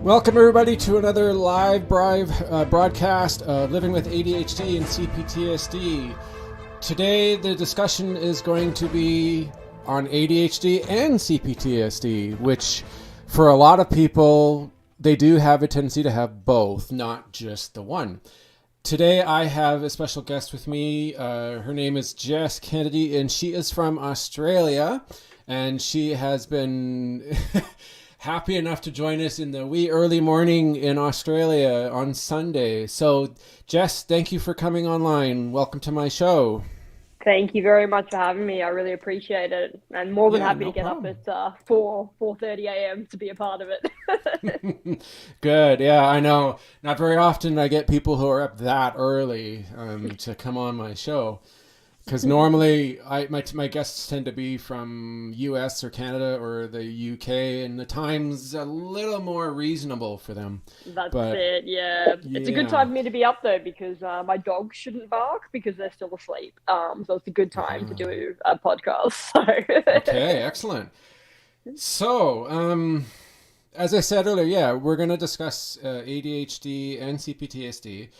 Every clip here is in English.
Welcome everybody to another live broadcast of Living with ADHD and CPTSD. Today the discussion is going to be on ADHD and CPTSD, which for a lot of people, they do have a tendency to have both, not just the one. Today I have a special guest with me. Her name is Jess Kennedy, and she is from Australia, and she has been happy enough to join us in the wee early morning in Australia on Sunday. So, Jess, thank you for coming online. Welcome to my show. Thank you very much for having me. I really appreciate it, and more than happy no to get problem. up at 4:30 a.m. to be a part of it. Good. Yeah, I know. Not very often I get people who are up that early to come on my show. Because normally my guests tend to be from US or Canada or the UK, and the time's a little more reasonable for them. That's But it. Yeah, it's a good yeah. time for me to be up though because my dogs shouldn't bark because they're still asleep. So it's a good time to do a podcast. Okay, excellent. So, as I said earlier, yeah, we're going to discuss ADHD and CPTSD.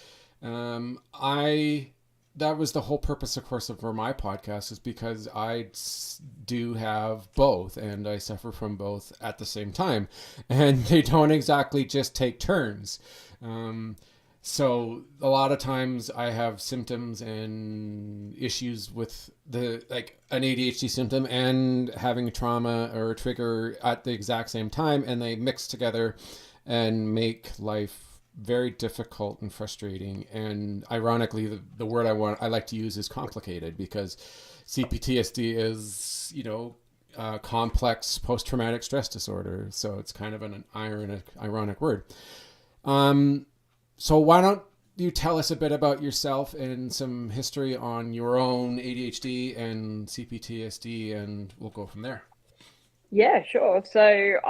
I that was the whole purpose, of course, for my podcast, is because I do have both, and I suffer from both at the same time, and they don't exactly just take turns. So a lot of times I have symptoms and issues with like an ADHD symptom and having trauma or a trigger at the exact same time, and they mix together and make life very difficult and frustrating. And ironically, the word I like to use is complicated, because CPTSD is, complex post-traumatic stress disorder. So it's kind of an ironic word. So why don't you tell us a bit about yourself and some history on your own ADHD and CPTSD, and we'll go from there. Yeah, sure. So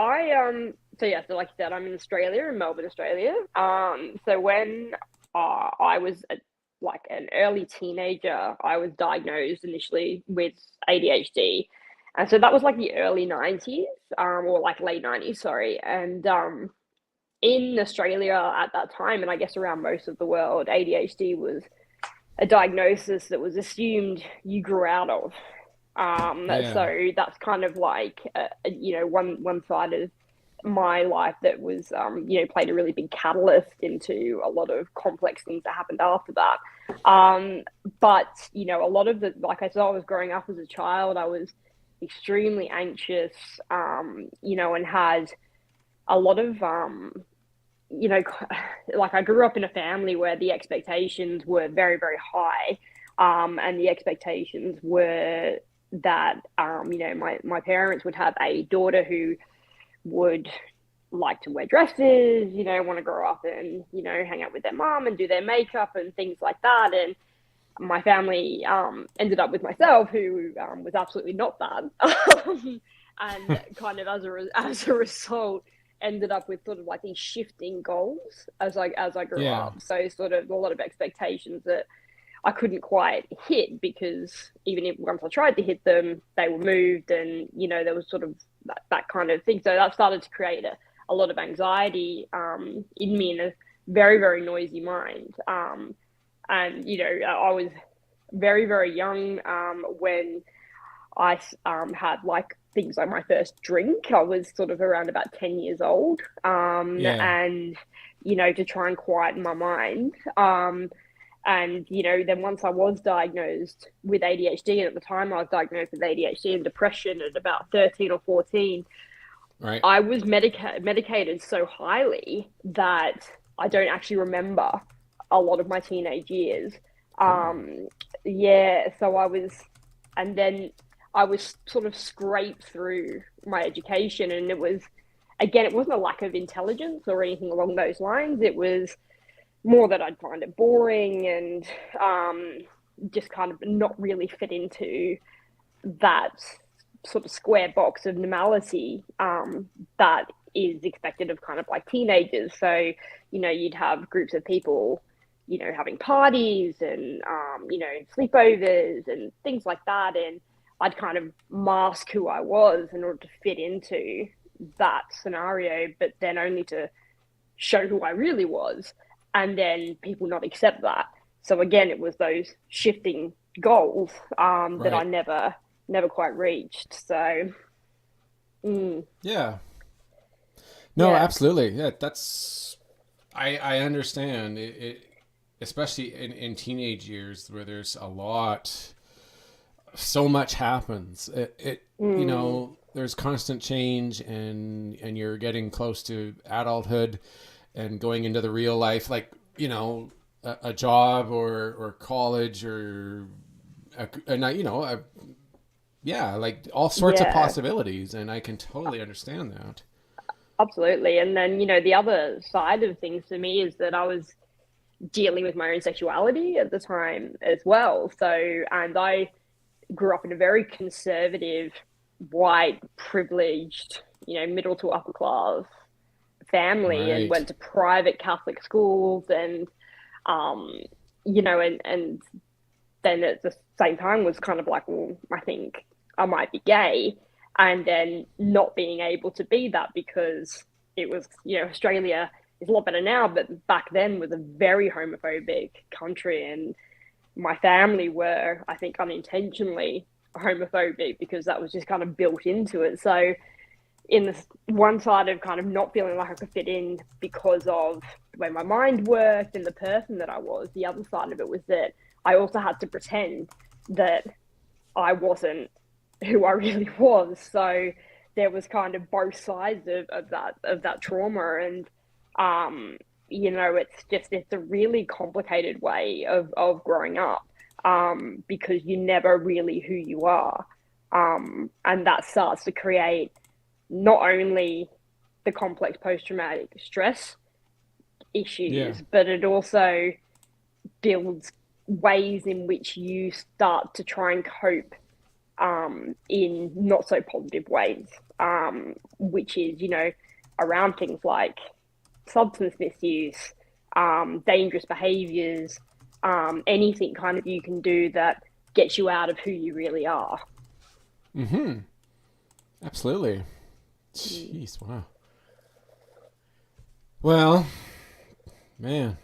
like you said, I'm in Australia, in Melbourne, Australia. So when I was like an early teenager, I was diagnosed initially with ADHD, and so that was like the early 90s, or like late 90s, sorry. And in Australia at that time, and I guess around most of the world, ADHD was a diagnosis that was assumed you grew out of. Yeah. So that's kind of like one side of my life that was played a really big catalyst into a lot of complex things that happened after that. But a lot of like I said, I was growing up as a child. I was extremely anxious, and had a lot of like I grew up in a family where the expectations were very, very high. And the expectations were that, my parents would have a daughter who would like to wear dresses, want to grow up and, hang out with their mom and do their makeup and things like that. And my family ended up with myself, who was absolutely not that. And kind of as a result, ended up with sort of like these shifting goals as I grew Yeah. up. So sort of a lot of expectations that I couldn't quite hit, because even if once I tried to hit them, they were moved, and there was sort of that kind of thing. So that started to create a lot of anxiety in me, in a very, very noisy mind. And I was very, very young when I had like things like my first drink. I was sort of around about 10 years old, Yeah. and to try and quieten my mind. And then once I was diagnosed with ADHD, and at the time I was diagnosed with ADHD and depression at about 13 or 14, Right. I was medicated so highly that I don't actually remember a lot of my teenage years. Oh. Yeah, so and then I was sort of scraped through my education, and it wasn't a lack of intelligence or anything along those lines. It was more that I'd find it boring, and just kind of not really fit into that sort of square box of normality that is expected of kind of like teenagers. So, you'd have groups of people, having parties and, sleepovers and things like that. And I'd kind of mask who I was in order to fit into that scenario, but then only to show who I really was, and then people not accept that. So again, it was those shifting goals that I Right. never quite reached. So mm, Yeah. No, yeah, absolutely. Yeah, that's I understand it especially in teenage years where there's a lot so much happens. mm, there's constant change and you're getting close to adulthood and going into the real life, like, a job or college or yeah, like all sorts of yeah. possibilities. And I can totally understand that. Absolutely. And then, the other side of things for me is that I was dealing with my own sexuality at the time as well. So, and I grew up in a very conservative, white, privileged, middle to upper class family and Right. went to private Catholic schools um, and then at the same time was kind of like, well, I think I might be gay, and then not being able to be that because it was, Australia is a lot better now, but back then was a very homophobic country, and my family were, I think, unintentionally homophobic because that was just kind of built into it. So in this one side of kind of not feeling like I could fit in because of the way my mind worked and the person that I was, the other side of it was that I also had to pretend that I wasn't who I really was. So there was kind of both sides of that trauma. And it's a really complicated way of growing up, because you're never really who you are. And that starts to create not only the complex post traumatic stress Yeah. issues, but it also builds ways in which you start to try and cope in not so positive ways, which is, around things like substance misuse, dangerous behaviors, anything kind of you can do that gets you out of who you really are. Mm-hmm. Absolutely. Mm. Jeez, wow. Well, man,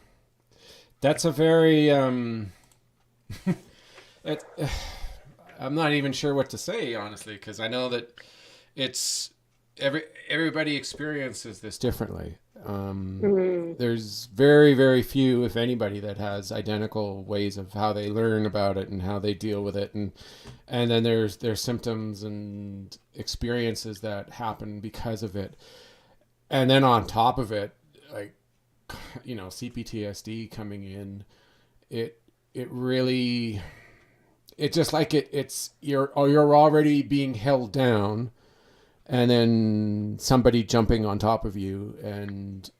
that's a very it, I'm not even sure what to say, honestly, because I know that it's everybody experiences this differently. Mm. There's very, very few, if anybody, that has identical ways of how they learn about it and how they deal with it, and then there's symptoms and experiences that happen because of it, and then on top of it, like, CPTSD coming in, it it really, it just like it's you're already being held down, and then somebody jumping on top of you, and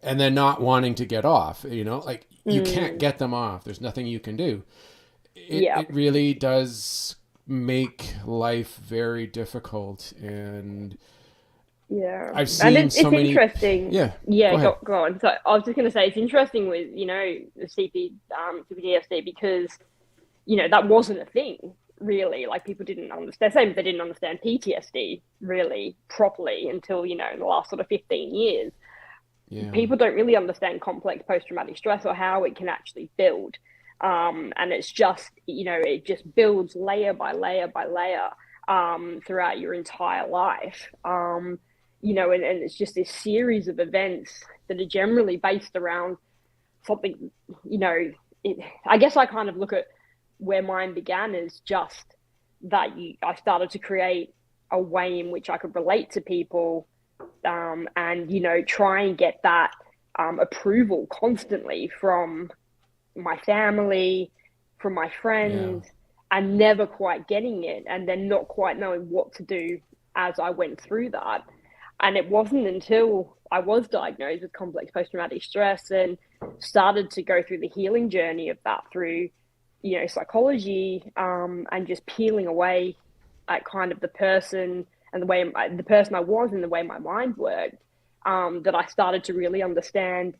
then not wanting to get off, like you can't Mm. get them off. There's nothing you can do. it Yeah. it really does make life very difficult. And Yeah, I've and seen it's so many. interesting. Yeah, Yeah, go ahead. go on. So I was just going to say it's interesting with the CPTSD because that wasn't a thing really. Like people didn't understand. Same as they didn't understand PTSD really properly until in the last sort of 15 years. Yeah, People don't really understand complex post traumatic stress or how it can actually build. And it's just it just builds layer by layer by layer throughout your entire life. And it's just this series of events that are generally based around something, I guess I kind of look at where mine began as just that I started to create a way in which I could relate to people, and, try and get that approval constantly from my family, from my yeah. friends, and never quite getting it, and then not quite knowing what to do as I went through that. And it wasn't until I was diagnosed with complex post traumatic stress and started to go through the healing journey of that through, psychology, and just peeling away at kind of the person and the person I was and the way my mind worked, that I started to really understand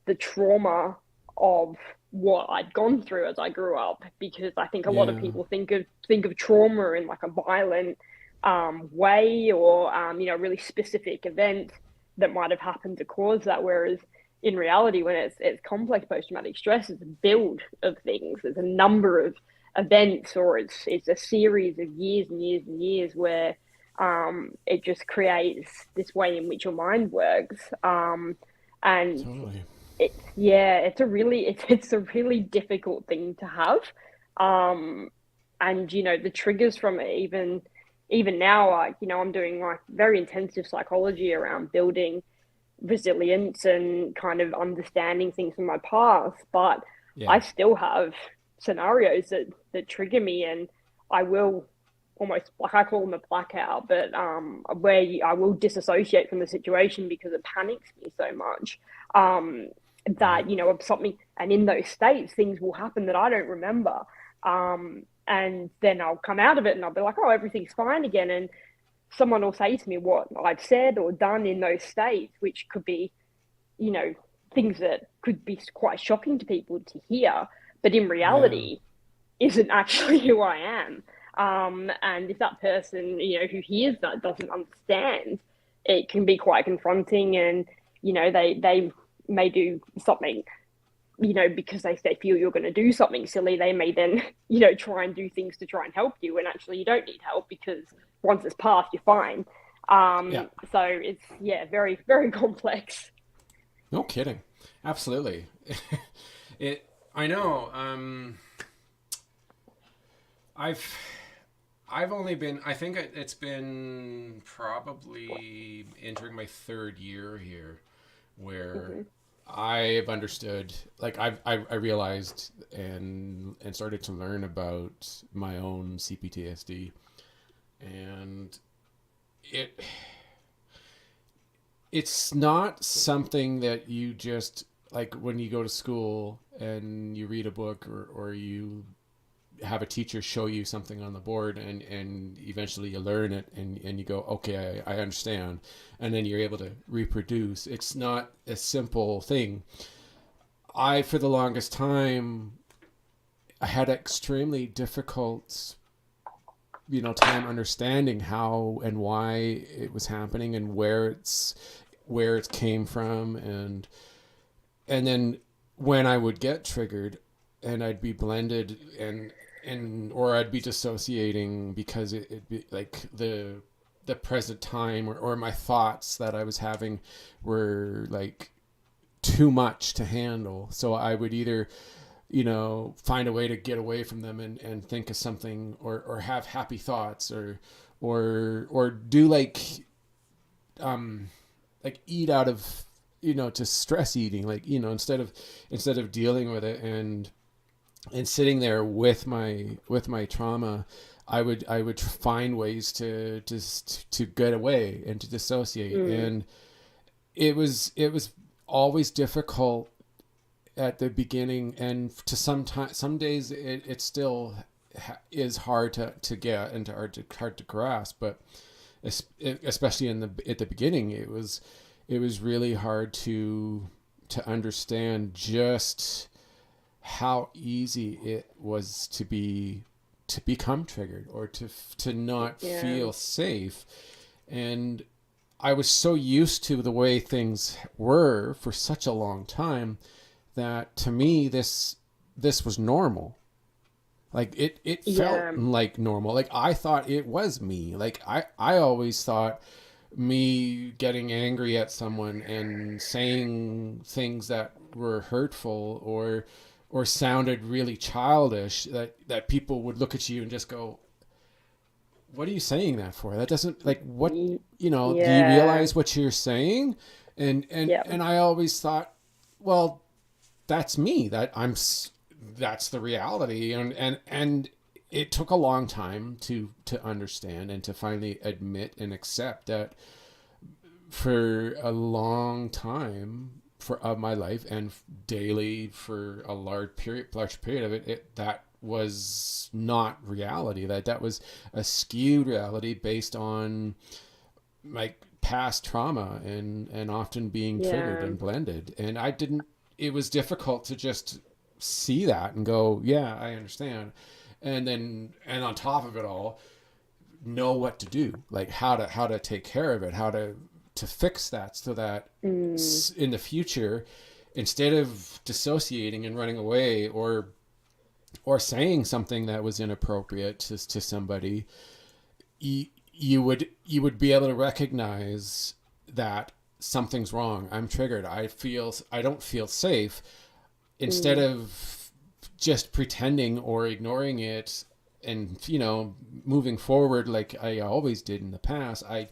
the trauma of what I'd gone through as I grew up. Because I think a lot of Yeah. people think of trauma in like a violent way, or really specific event. that might have happened to cause that. Whereas in reality, when it's complex post-traumatic stress, it's a build of things. It's a number of events, or it's a series of years and years and years where it just creates this way in which your mind works. And Totally. it's a really difficult thing to have. And the triggers from it, even now, like, I'm doing like very intensive psychology around building resilience and kind of understanding things from my past, but Yeah. I still have scenarios that trigger me, and I will almost, like, I call them a blackout, but I will disassociate from the situation because it panics me so much, Right. that of something, and in those states things will happen that I don't remember, and then I'll come out of it and I'll be like, oh, everything's fine again, and someone will say to me what I've said or done in those states, which could be, you know, things that could be quite shocking to people to hear, but in Yeah. reality, isn't actually who I am. And if that person, who hears that doesn't understand, it can be quite confronting, and they may do something, because they feel you're going to do something silly. They may then, try and do things to try and help you, and actually you don't need help because once it's passed, you're fine. Yeah. So it's, yeah, very, very complex. No kidding. Absolutely. it. I know. I've I've only been. I think it's been probably entering my third year here, where Mm-hmm. I've understood. Like I realized and started to learn about my own CPTSD, and it it's not something that you just like when you go to school and you read a book or you have a teacher show you something on the board and eventually you learn it and you go, okay, I understand. And then you're able to reproduce. It's not a simple thing. For the longest time, I had extremely difficult, time understanding how and why it was happening and where it came from. And then when I would get triggered and I'd be blended or I'd be dissociating because it'd be like the present time or my thoughts that I was having were like too much to handle. So I would either, find a way to get away from them and think of something or have happy thoughts or do like eat out of, just stress eating, like, instead of dealing with it and sitting there with my trauma, I would find ways to get away and to dissociate. Mm, And it was always difficult at the beginning, and to some days it still is hard to get and hard to grasp, but especially at the beginning, it was really hard to understand just how easy it was to become triggered or to not yeah. feel safe. And I was so used to the way things were for such a long time that to me this was normal. Like it felt Yeah. like normal. Like I thought it was me. Like I always thought me getting angry at someone and saying things that were hurtful or sounded really childish, that people would look at you and just go, what are you saying that for? That doesn't, like, what, do you Yeah. realize what you're saying? and and Yeah. and I always thought, well, that's me. That's the reality. And it took a long time to understand and to finally admit and accept that for a long time of my life and daily for a large period of it, that was not reality. That was a skewed reality based on like past trauma and often being triggered Yeah. and blended. And I didn't. It was difficult to just see that and go, yeah, I understand. And on top of it all, know what to do, like how to take care of it, how to fix that, so that Mm. in the future, instead of dissociating and running away, or saying something that was inappropriate to somebody, you would be able to recognize that something's wrong. I'm triggered. I don't feel safe. Instead Mm. of just pretending or ignoring it, and moving forward like I always did in the past, I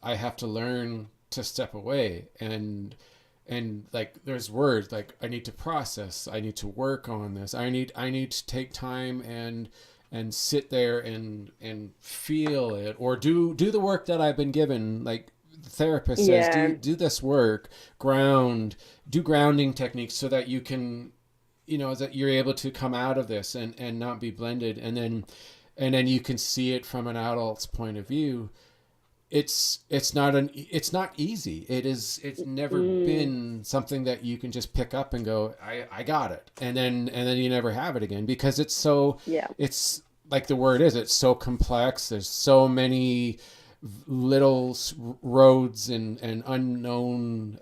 have to learn to step away, and like there's words like I need to process, I need to work on this, I need to take time and sit there and feel it, or do the work that I've been given. Like the therapist says, Yeah. do this work, do grounding techniques, so that you can, that you're able to come out of this and not be blended, and then you can see it from an adult's point of view. It's not easy. It's never Mm. been something that you can just pick up and go, I got it, and then you never have it again, because Yeah. it's like the word is, it's so complex. There's so many little roads and unknown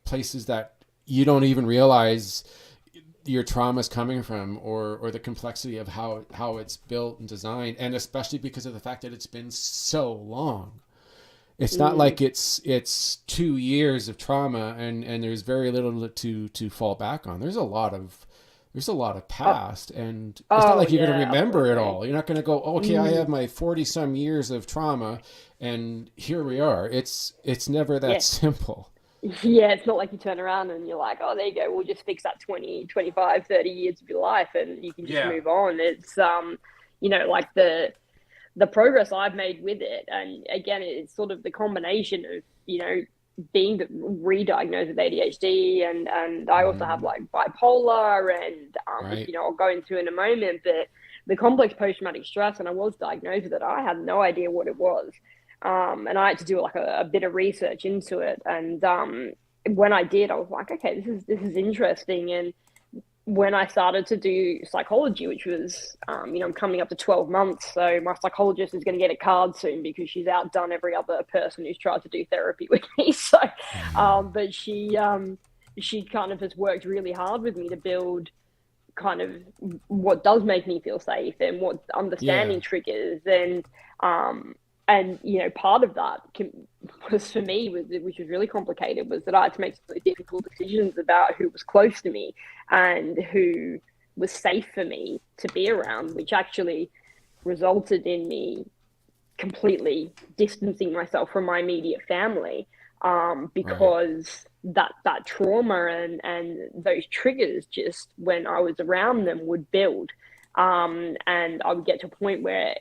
places that you don't even realize your trauma is coming from, or the complexity of how it's built and designed, and especially because of the fact that it's been so long. It's not Mm. like it's 2 years of trauma, and there's very little to fall back on. There's a lot of Oh, past, and it's not oh like you're going to yeah, remember it absolutely. all. You're not going to go, oh, okay, I Mm. have my 40 some years of trauma, and here we are. It's never that Yeah. simple. Yeah, it's not like you turn around and you're like, oh, there you go, we'll just fix that 20, 25, 30 years of your life and you can just Yeah. move on. It's like the progress I've made with it. And again, it's sort of the combination of, being re-diagnosed with ADHD, and I also have Hmm. like bipolar, and which, Right. I'll go into in a moment, but the complex post-traumatic stress, and I was diagnosed with it. I had no idea what it was. And I had to do like a bit of research into it. And when I did, I was like, okay, this is interesting. And when I started to do psychology, which was, I'm coming up to 12 months. So my psychologist is going to get a card soon because she's outdone every other person who's tried to do therapy with me. So, but she kind of has worked really hard with me to build kind of what does make me feel safe and what Yeah. understanding triggers. And part of that was for me, which was really complicated, was that I had to make some really difficult decisions about who was close to me and who was safe for me to be around, which actually resulted in me completely distancing myself from my immediate family, Right. because that trauma and those triggers, just when I was around them, would build, and I would get to a point where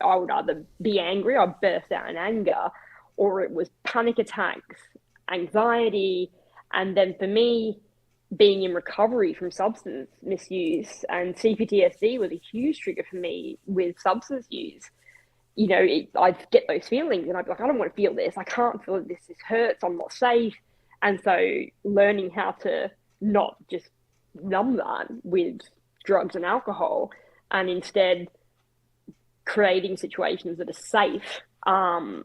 I would either be angry, I'd burst out in anger, or it was panic attacks, anxiety. And then for me, being in recovery from substance misuse, and CPTSD was a huge trigger for me with substance use. I'd get those feelings and I'd be like, I don't want to feel this. I can't feel this. This hurts. I'm not safe. And so learning how to not just numb that with drugs and alcohol, and instead creating situations that are safe. Hmm.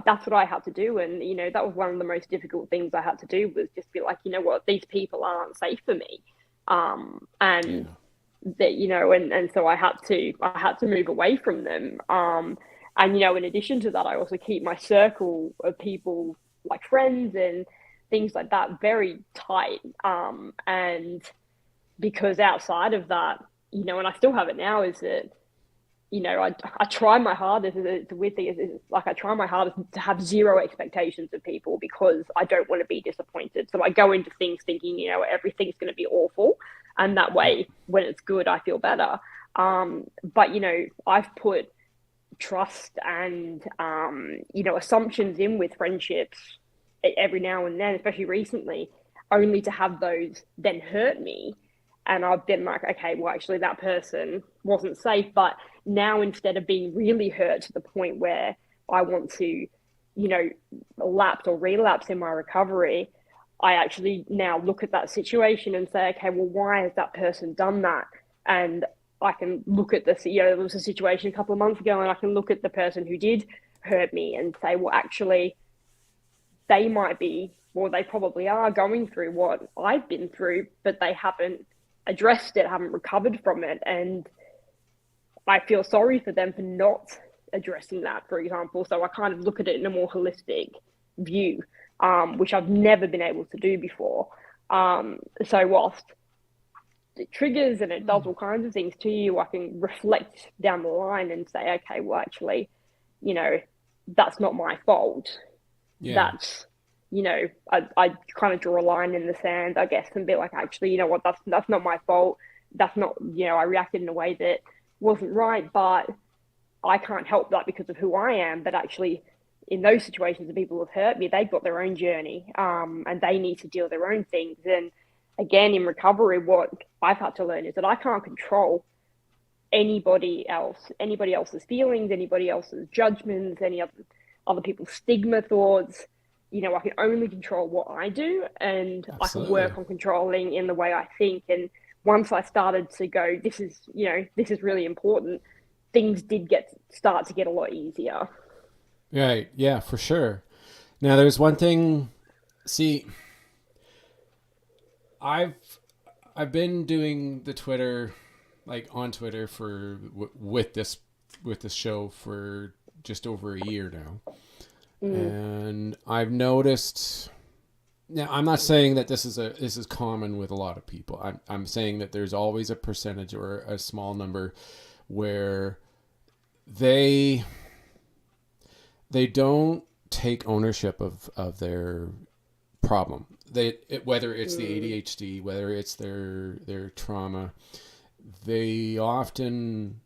That's what I had to do. And, that was one of the most difficult things I had to do, was just be like, you know what, these people aren't safe for me. And Yeah. that, and so I had to move away from them. And in addition to that, I also keep my circle of people, like friends and things like that, very tight. And because outside of that, and I still have it now, is that, I try my hardest. It's a weird thing. It's like I try my hardest to have zero expectations of people, because I don't want to be disappointed. So I go into things thinking, everything's going to be awful, and that Yeah. way, when it's good, I feel better. But I've put trust and assumptions in with friendships every now and then, especially recently, only to have those then hurt me. And I've been like, okay, well, actually, that person wasn't safe. But now, instead of being really hurt to the point where I want to, lapse or relapse in my recovery, I actually now look at that situation and say, okay, well, why has that person done that? And I can look at this, there was a situation a couple of months ago, and I can look at the person who did hurt me and say, well, actually, they might be, or they probably are going through what I've been through, but they haven't addressed it, haven't recovered from it. And I feel sorry for them for not addressing that, for example. So I kind of look at it in a more holistic view, which I've never been able to do before. So whilst it triggers and it does all kinds of things to you, I can reflect down the line and say, okay, well, actually, you know, that's not my fault. Yeah. That's, I kind of draw a line in the sand, I guess, and be like, actually, you know what, that's not my fault. That's not, I reacted in a way that wasn't right, but I can't help that because of who I am. But actually, in those situations, the people who have hurt me, they've got their own journey, and they need to deal with their own things. And again, in recovery, what I've had to learn is that I can't control anybody else's feelings, anybody else's judgments, any other people's stigma thoughts. I can only control what I do, and I can Absolutely. work on controlling in the way I think. And once I started to go, this is really important, things did start to get a lot easier. Right. Yeah, for sure. Now, there's one thing. See, I've I've been doing the Twitter, like on Twitter for with this show for just over a year now, Mm, and I've noticed. Now, I'm not saying that this is common with a lot of people. I'm saying that there's always a percentage or a small number where they they don't take ownership of their problem. Whether it's the mm, ADHD, whether it's their trauma, they often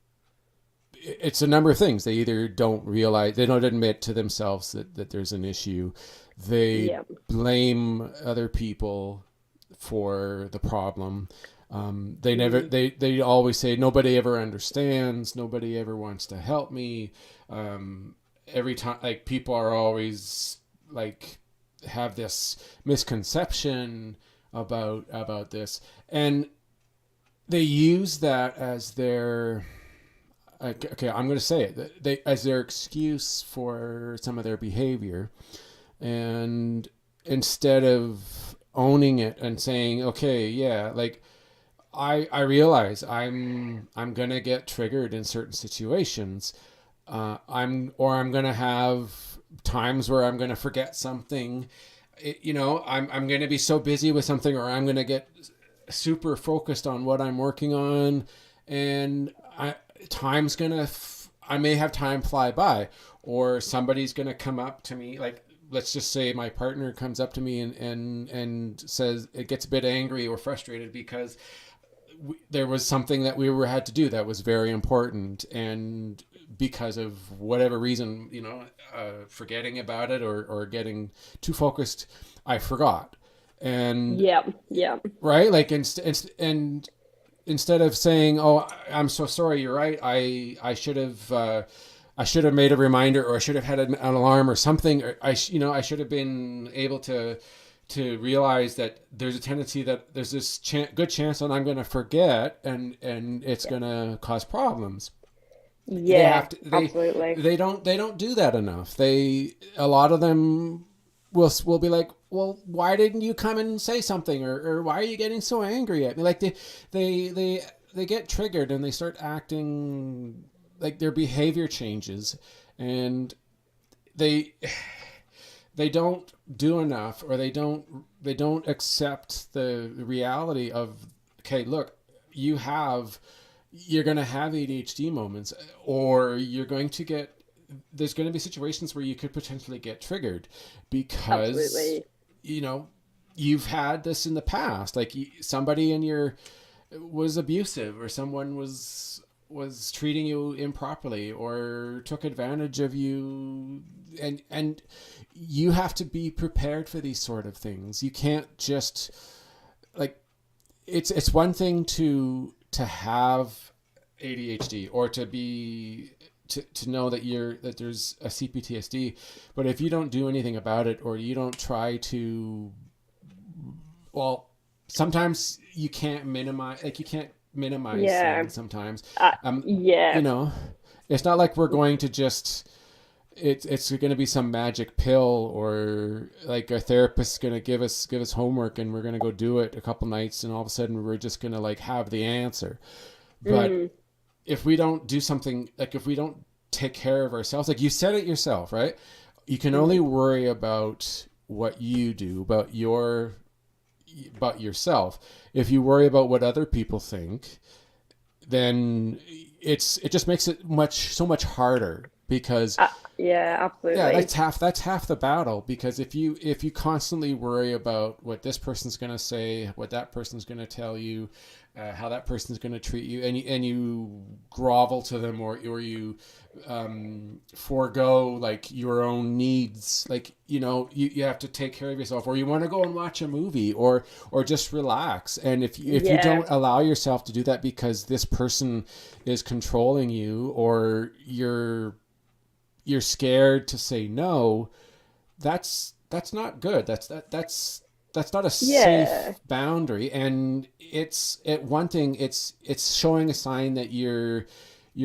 it's a number of things. They either don't realize, they don't admit to themselves that there's an issue. They yeah, blame other people for the problem. mm, They always say nobody ever understands, nobody ever wants to help me. Every time, like, people are always like have this misconception about this, and they use that as their okay, I'm going to say it, they as their excuse for some of their behavior, and instead of owning it and saying, okay, yeah, like, I realize I'm gonna get triggered in certain situations. I'm gonna have times where I'm gonna forget something. I'm gonna be so busy with something, or I'm gonna get super focused on what I'm working on, and I may have time fly by, or somebody's gonna come up to me, like, let's just say my partner comes up to me and says, it gets a bit angry or frustrated because there was something that we were had to do that was very important, and because of whatever reason, forgetting about it, or getting too focused, I forgot. And yeah, yeah, right, like, and instead of saying, "Oh, I'm so sorry. You're right. I should have made a reminder, or I should have had an alarm or something. Or I should have been able to realize that there's a tendency that there's this good chance that I'm going to forget, and it's going to cause problems." They yeah, have to absolutely. they don't do that enough. A lot of them will be like, well, why didn't you come and say something, or why are you getting so angry at me? Like, they they they get triggered, and they start acting like their behavior changes, and they they don't do enough, or they don't accept the reality of, okay, look, you're going to have ADHD moments, or there's going to be situations where you could potentially get triggered because Absolutely. you know you've had this in the past, like, somebody in your was abusive, or someone was treating you improperly, or took advantage of you, and you have to be prepared for these sort of things. You can't just, like, it's one thing to have ADHD, or to know that there's a CPTSD, but if you don't do anything about it, or you don't try to, well, sometimes you can't minimize Yeah, things sometimes. uh, um yeah, you know it's not like we're going to just, it's going to be some magic pill, or like a therapist's going to give us homework and we're going to go do it a couple nights and all of a sudden we're just going to like have the answer. But Mm, if we don't do something, like if we don't take care of ourselves, like you said it yourself, right? You can only mm. worry about what you do, about yourself. If you worry about what other people think, then it just makes it so much harder, because Yeah, yeah, absolutely. that's half the battle. Because if you constantly worry about what this person's going to say, what that person's going to tell you, how that person's going to treat you, and you grovel to them, or you forego like your own needs, like you have to take care of yourself, or you want to go and watch a movie, or just relax. And if you Yeah, don't allow yourself to do that because this person is controlling you, or you're scared to say no, that's not good. That's not a yeah, safe boundary. And it's at one thing, it's showing a sign that you're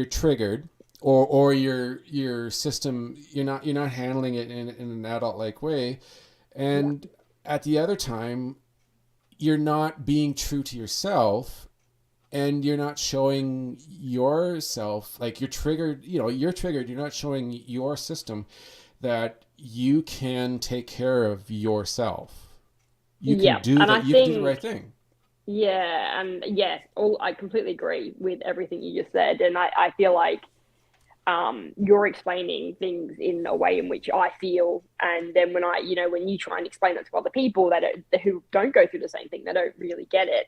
triggered, or your system, you're not handling it in an adult like way. yeah, And at the other time, you're not being true to yourself, and you're not showing yourself, like you're triggered, you're not showing your system that you can take care of yourself. You can yeah. do And that. I You can do the right think, thing. yeah, and yeah, all I completely agree with everything you just said. And I feel like you're explaining things in a way in which I feel, and then when when you try and explain that to other people who don't go through the same thing, they don't really get it.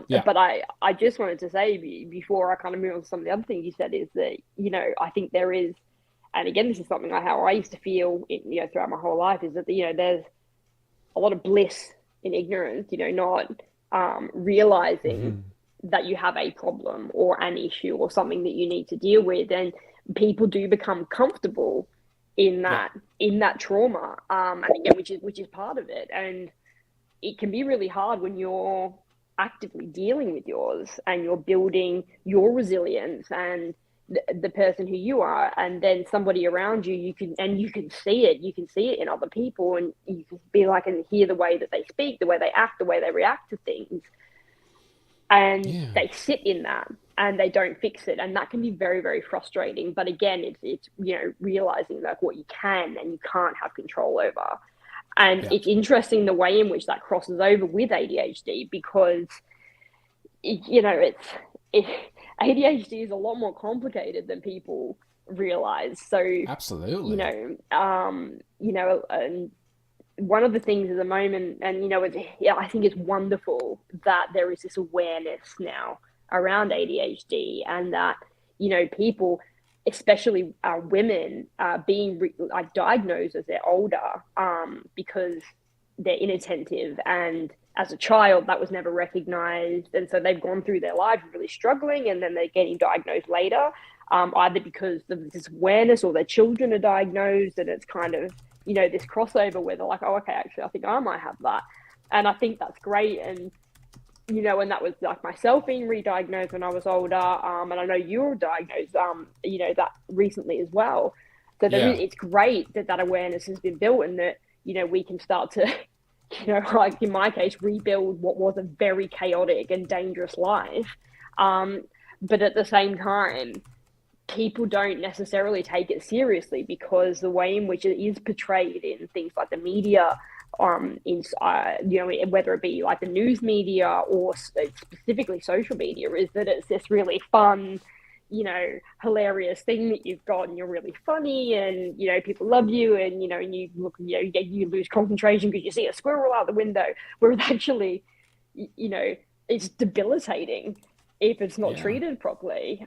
Yeah. But I just wanted to say before I kind of move on to some of the other things you said is that I think there is, and again this is something like how I used to feel throughout my whole life, is that there's a lot of bliss in ignorance, not realizing Mm-hmm. that you have a problem or an issue or something that you need to deal with. And people do become comfortable in Yeah. that trauma. And again, which is part of it. And it can be really hard when you're actively dealing with yours and you're building your resilience and the person who you are, and then somebody around you, you can see it in other people, and you can be like and hear the way that they speak, the way they act, the way they react to things, and Yeah. they sit in that and they don't fix it, and that can be very, very frustrating. But again, it's realizing like what you can and you can't have control over. And Yeah. it's interesting the way in which that crosses over with ADHD, because it ADHD is a lot more complicated than people realize. So Absolutely. and one of the things at the moment, and I think it's wonderful that there is this awareness now around ADHD, and that people, especially women, being like diagnosed as they're older, because they're inattentive, and as a child that was never recognized, and so they've gone through their life really struggling, and then they're getting diagnosed later, either because of this awareness or their children are diagnosed, and it's kind of this crossover where they're like, oh, okay, actually I think I might have that. And I think that's great. And and that was like myself being re-diagnosed when I was older, and I know you were diagnosed that recently as well. So Yeah. it's great that that awareness has been built, and that we can start to like in my case, rebuild what was a very chaotic and dangerous life. um but at the same time, people don't necessarily take it seriously, because the way in which it is portrayed in things like the media, in whether it be like the news media or specifically social media, is that it's this really fun, hilarious thing that you've got, and you're really funny, and people love you, and and you look, you lose concentration because you see a squirrel out the window, whereas actually, it's debilitating if it's not Yeah. treated properly.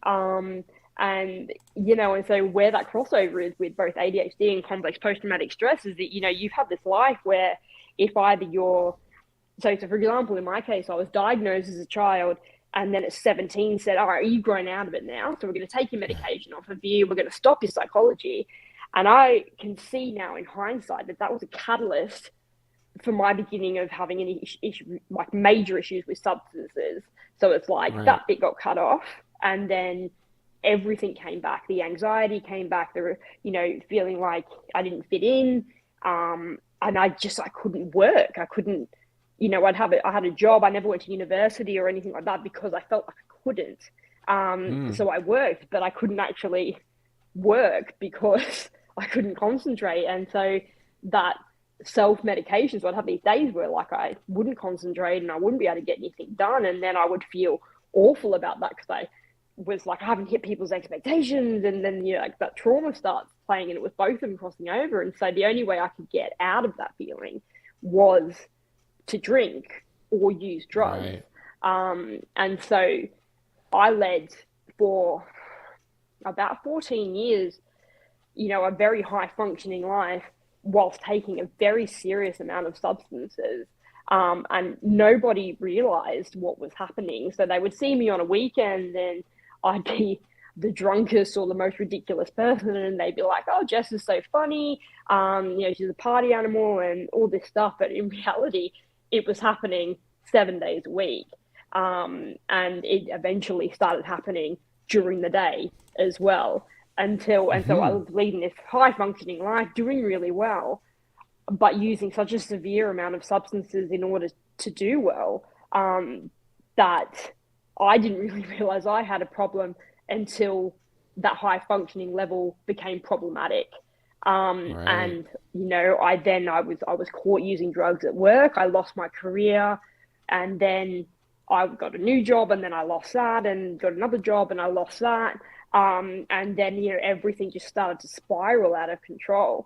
And and so where that crossover is with both ADHD and complex post-traumatic stress is that you've had this life where, if either you're so for example, in my case, I was diagnosed as a child, and then at 17 said, all right, you've grown out of it now, so we're going to take your Yeah. medication off of you, we're going to stop your psychology. And I can see now in hindsight that that was a catalyst for my beginning of having any issue, like major issues with substances. So it's like Right. that bit got cut off, and then everything came back. The anxiety came back. The, feeling like I didn't fit in. And I couldn't work. I couldn't, I had a job. I never went to university or anything like that because I felt like I couldn't. So I worked, but I couldn't actually work because I couldn't concentrate. And so that self-medication, so I'd have these days where like I wouldn't concentrate and I wouldn't be able to get anything done. And then I would feel awful about that because I was like, I haven't hit people's expectations. And then, like that trauma starts playing and it was both of them crossing over. And so the only way I could get out of that feeling was to drink or use drugs. Right. And so I led for about 14 years, a very high functioning life whilst taking a very serious amount of substances. And nobody realized what was happening. So they would see me on a weekend and I'd be the drunkest or the most ridiculous person. And they'd be like, oh, Jess is so funny. She's a party animal and all this stuff. But in reality, it was happening 7 days a week. And it eventually started happening during the day as well. And so I was leading this high functioning life, doing really well, but using such a severe amount of substances in order to do well, that I didn't really realize I had a problem until that high functioning level became problematic. Right. And, I was caught using drugs at work. I lost my career, and then I got a new job, and then I lost that, and got another job and I lost that. And then, everything just started to spiral out of control.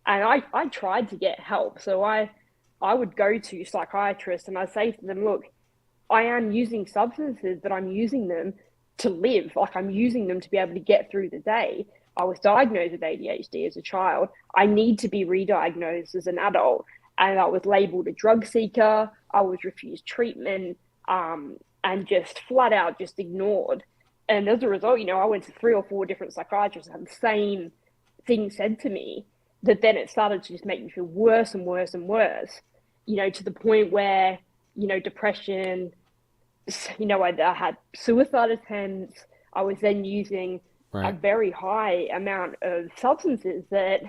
And I tried to get help. So I would go to psychiatrists and I'd say to them, look, I am using substances, but I'm using them to live. Like I'm using them to be able to get through the day. I was diagnosed with ADHD as a child. I need to be re-diagnosed as an adult. And I was labeled a drug seeker. I was refused treatment, and just flat out just ignored. And as a result, I went to 3 or 4 different psychiatrists and had the same thing said to me, that then it started to just make me feel worse and worse and worse, to the point where, depression, I had suicide attempts. I was then using a very high amount of substances that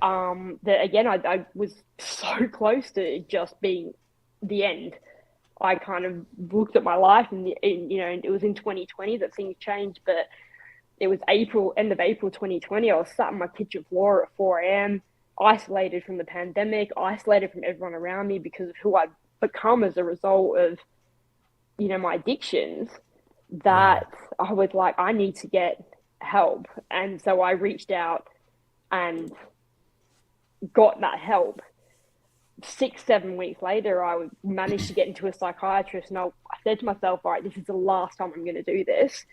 again, I was so close to just being the end. I kind of looked at my life and it was in 2020 that things changed, but it was end of April 2020. I was sat on my kitchen floor at 4 a.m., isolated from the pandemic, isolated from everyone around me because of who I'd become as a result of, my addictions, that I was like, I need to get help. And so I reached out and got that help. 6-7 weeks later, I managed to get into a psychiatrist, and I said to myself, all right, this is the last time I'm going to do this.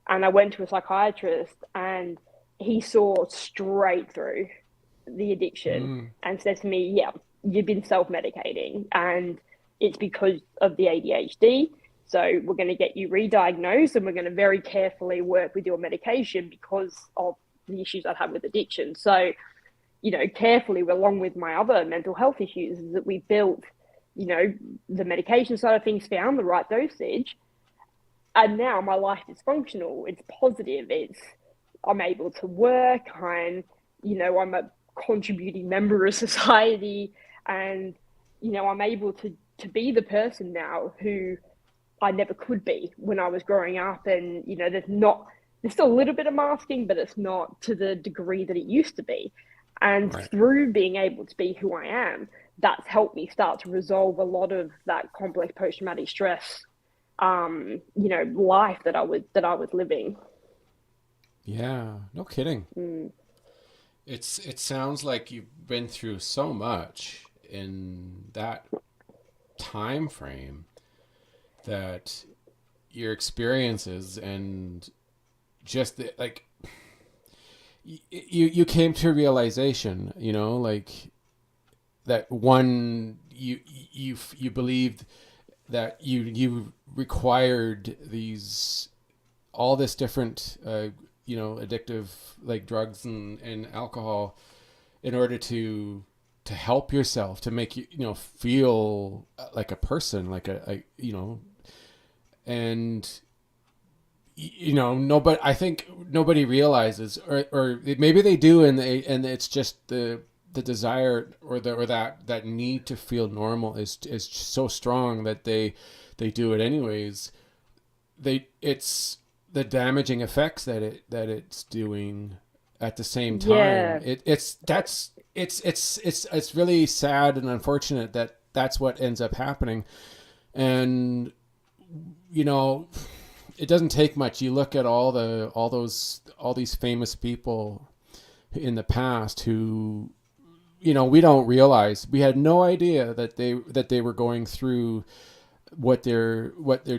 And I went to a psychiatrist and he saw straight through the addiction and said to me, yeah, you've been self-medicating and it's because of the ADHD. So we're going to get you re-diagnosed and we're going to very carefully work with your medication because of the issues I've had with addiction. So, carefully, along with my other mental health issues, is that we built, the medication side of things, found the right dosage. And now my life is functional. It's positive. I'm able to work. I'm a contributing member of society, and, I'm able to be the person now who I never could be when I was growing up. And, there's still a little bit of masking, but it's not to the degree that it used to be. And through being able to be who I am, that's helped me start to resolve a lot of that complex post-traumatic stress, life that I was living. Yeah, no kidding. It sounds like you've been through so much in that time frame that your experiences and just you came to a realization, like that one, you believed that you required all this different, addictive like drugs and alcohol in order to help yourself, to make you, feel like a person, like and nobody, I think nobody realizes, or maybe they do, and it's just the desire, or that need to feel normal is so strong that they do it anyways. It's the damaging effects that it's doing at the same time. Yeah, It's really sad and unfortunate that that's what ends up happening. And you know, it doesn't take much. You look at all these famous people in the past who, we don't realize, we had no idea that they were going through what they're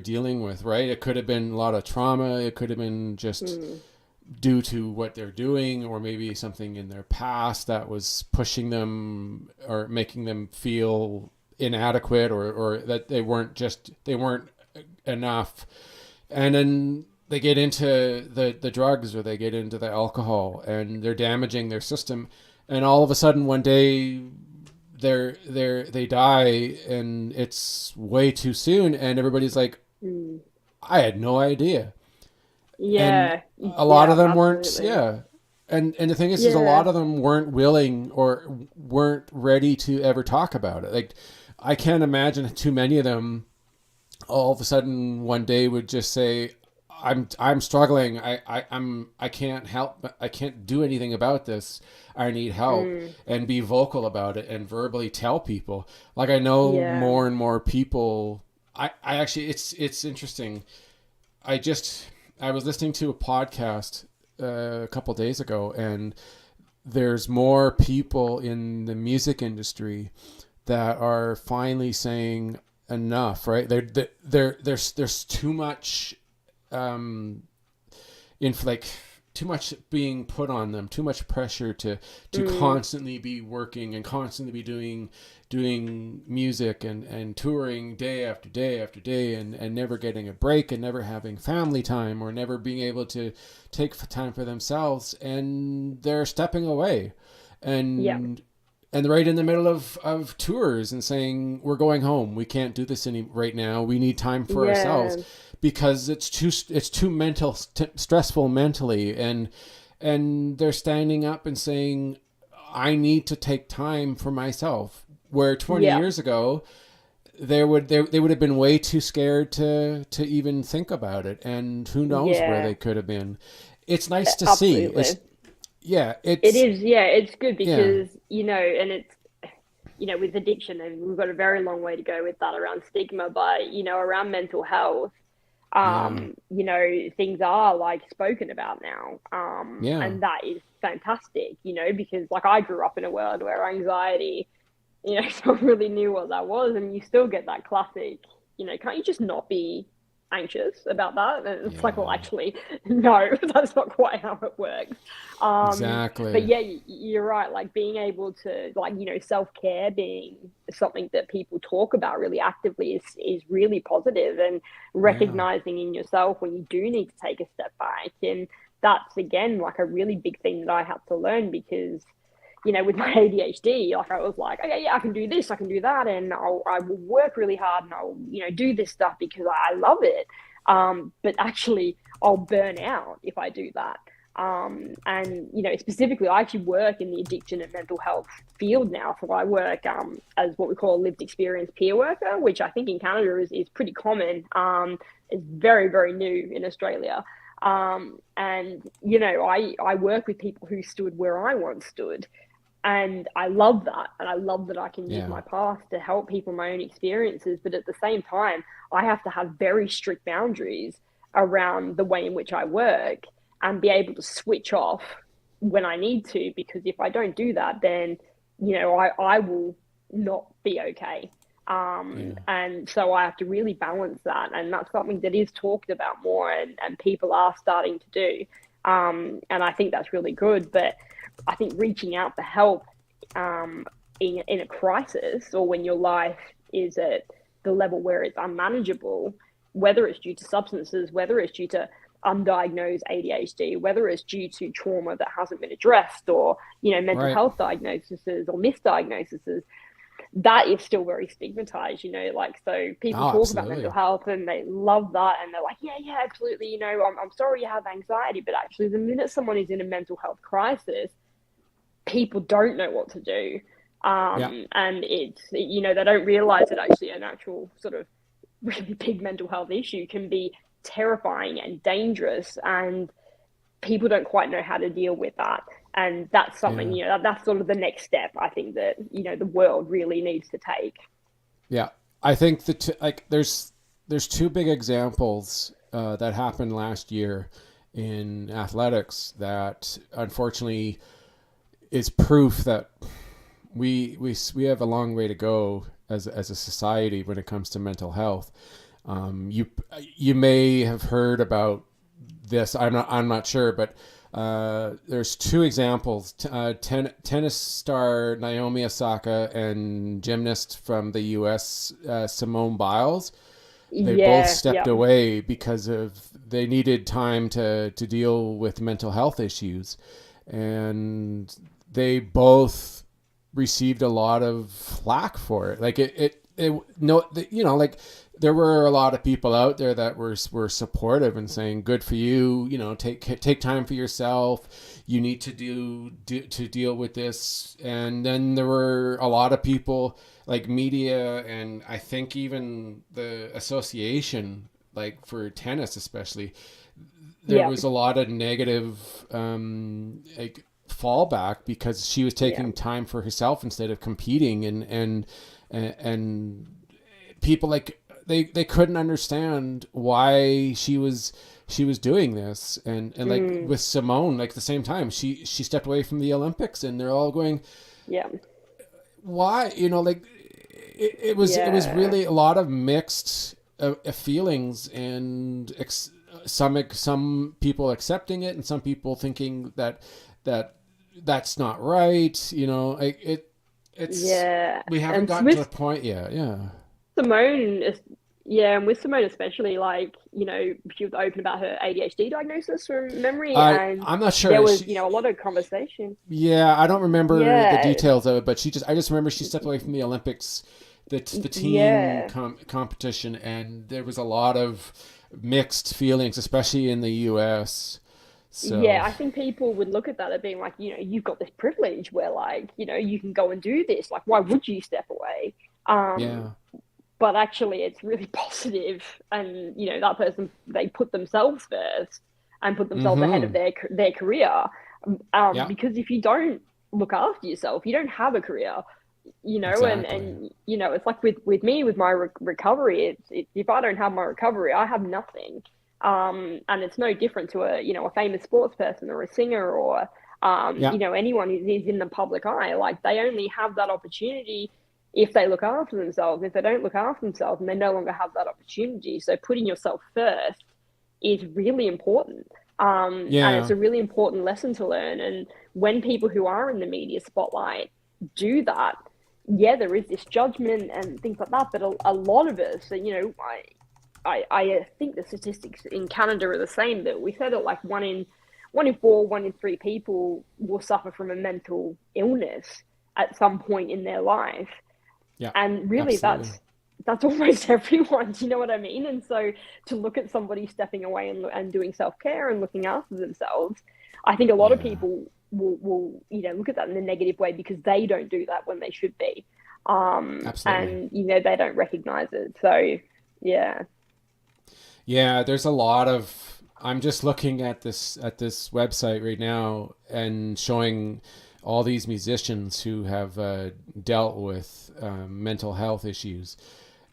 dealing with, right? It could have been a lot of trauma. It could have been just mm, due to what they're doing, or maybe something in their past that was pushing them or making them feel inadequate, or that they weren't enough. And then they get into the drugs, or they get into the alcohol, and they're damaging their system. And all of a sudden one day they die, and it's way too soon, and everybody's like, mm. I had no idea. And Yeah, a lot of yeah, them weren't. absolutely. Yeah. And the thing is a Yeah, lot of them weren't willing, or weren't ready to ever talk about it. Like, I can't imagine too many of them all of a sudden one day would just say, I'm struggling. I can't help. I can't do anything about this. I need help, mm, and be vocal about it and verbally tell people. Like, I know yeah, more and more people. I actually, it's interesting. I just I was listening to a podcast a couple days ago, and there's more people in the music industry that are finally saying enough. Right? There's too much, um, like, too much being put on them, too much pressure to mm, constantly be working and constantly be doing music, and touring day after day after day, and never getting a break, and never having family time, or never being able to take time for themselves, and they're stepping away, yeah, and right in the middle of tours, and saying, we're going home, we can't do this right now, we need time for ourselves, yeah, because it's too stressful mentally, and they're standing up and saying, I need to take time for myself, where 20 yeah, years ago they would have been way too scared to even think about it, and who knows where yeah, they could have been. It's nice to see. absolutely. Yeah, It it's is, yeah, it's good yeah, because, and it's, with addiction, and we've got a very long way to go with that around stigma, but, around mental health, yeah, things are like spoken about now. yeah, And that is fantastic, because like I grew up in a world where anxiety, someone really knew what that was, and you still get that classic, can't you just not be anxious about that? And it's like, well, yeah, actually, no, that's not quite how it works. But exactly, yeah, you're right. Like being able to, like, self care being something that people talk about really actively is really positive, and yeah, recognizing in yourself when you do need to take a step back. And that's again like a really big thing that I had to learn because with my ADHD, like I was like, okay, yeah, I can do this, I can do that, and I will work really hard, and I'll, do this stuff because I love it. But actually, I'll burn out if I do that. And specifically, I actually work in the addiction and mental health field now. So I work as what we call a lived experience peer worker, which I think in Canada is pretty common. It's very, very new in Australia. And I work with people who stood where I once stood, and I love that. And I love that I can use yeah, my past to help people, my own experiences. But at the same time, I have to have very strict boundaries around the way in which I work and be able to switch off when I need to. Because if I don't do that, then, I will not be okay. yeah, And so I have to really balance that. And that's something that is talked about more, and people are starting to do. And I think that's really good. But I think reaching out for help in a crisis, or when your life is at the level where it's unmanageable, whether it's due to substances, whether it's due to undiagnosed ADHD, whether it's due to trauma that hasn't been addressed, or mental right, health diagnoses or misdiagnoses, that is still very stigmatized, like, so people Oh, talk about mental absolutely. health and they love that and they're like, yeah, yeah, absolutely, I'm sorry you have anxiety, but actually the minute someone is in a mental health crisis, people don't know what to do. Yeah. And they don't realize that actually an actual sort of really big mental health issue can be terrifying and dangerous, and people don't quite know how to deal with that. And that's something, Yeah. that's sort of the next step I think that, the world really needs to take. Yeah. I think like there's two big examples that happened last year in athletics that unfortunately is proof that we have a long way to go as a society when it comes to mental health. You may have heard about this. I'm not sure, but there's two examples. Tennis star Naomi Osaka and gymnast from the U.S. Simone Biles. They both Yeah, stepped yeah, away because they needed time to deal with mental health issues, and they both received a lot of flack for it. Like it no, like there were a lot of people out there that were supportive and saying, "Good for you. Take time for yourself. You need to to deal with this." And then there were a lot of people like media and I think even the association, like for tennis especially, there yeah, was a lot of negative like fallback because she was yeah, taking time for herself instead of competing, and people like they couldn't understand why she was doing this, and like mm, with Simone, like at the same time she stepped away from the Olympics and they're all going, yeah, why, like it was yeah, really a lot of mixed feelings, and some people accepting it and some people thinking that that's not right. It's yeah. we haven't And gotten to the point yet. Yeah. Simone is, yeah, and with Simone especially, like, she was open about her ADHD diagnosis from memory, and I'm not there sure. was, a lot of conversation. Yeah, I don't remember the Yeah, details of it, but I just remember she stepped away from the Olympics, the team yeah, competition, and there was a lot of mixed feelings, especially in the U.S. So yeah. I think people would look at that as being like, you've got this privilege where, like, you can go and do this. Like, why would you step away? Um, yeah, but actually it's really positive, and that person, they put themselves first and put themselves ahead of mm-hmm, their career, yeah, because if you don't look after yourself, you don't have a career, exactly, and it's like with me, with my recovery, it's if I don't have my recovery, I have nothing. And it's no different to a famous sports person or a singer or yeah, anyone who's in the public eye. Like, they only have that opportunity if they look after themselves. If they don't look after themselves, and they no longer have that opportunity. So putting yourself first is really important. And it's yeah, a really important lesson to learn. And when people who are in the media spotlight do that, yeah, there is this judgment and things like that. But a lot of us, I think the statistics in Canada are the same. That we said that like one in four, 1 in 3 people will suffer from a mental illness at some point in their life, yeah, and really absolutely, that's almost everyone. Do you know what I mean? And so to look at somebody stepping away and doing self-care and looking after themselves, I think a lot of yeah, people will look at that in a negative way because they don't do that when they should be, absolutely. and they don't recognize it. So yeah. Yeah, there's a lot of. I'm just looking at this website right now and showing all these musicians who have dealt with mental health issues,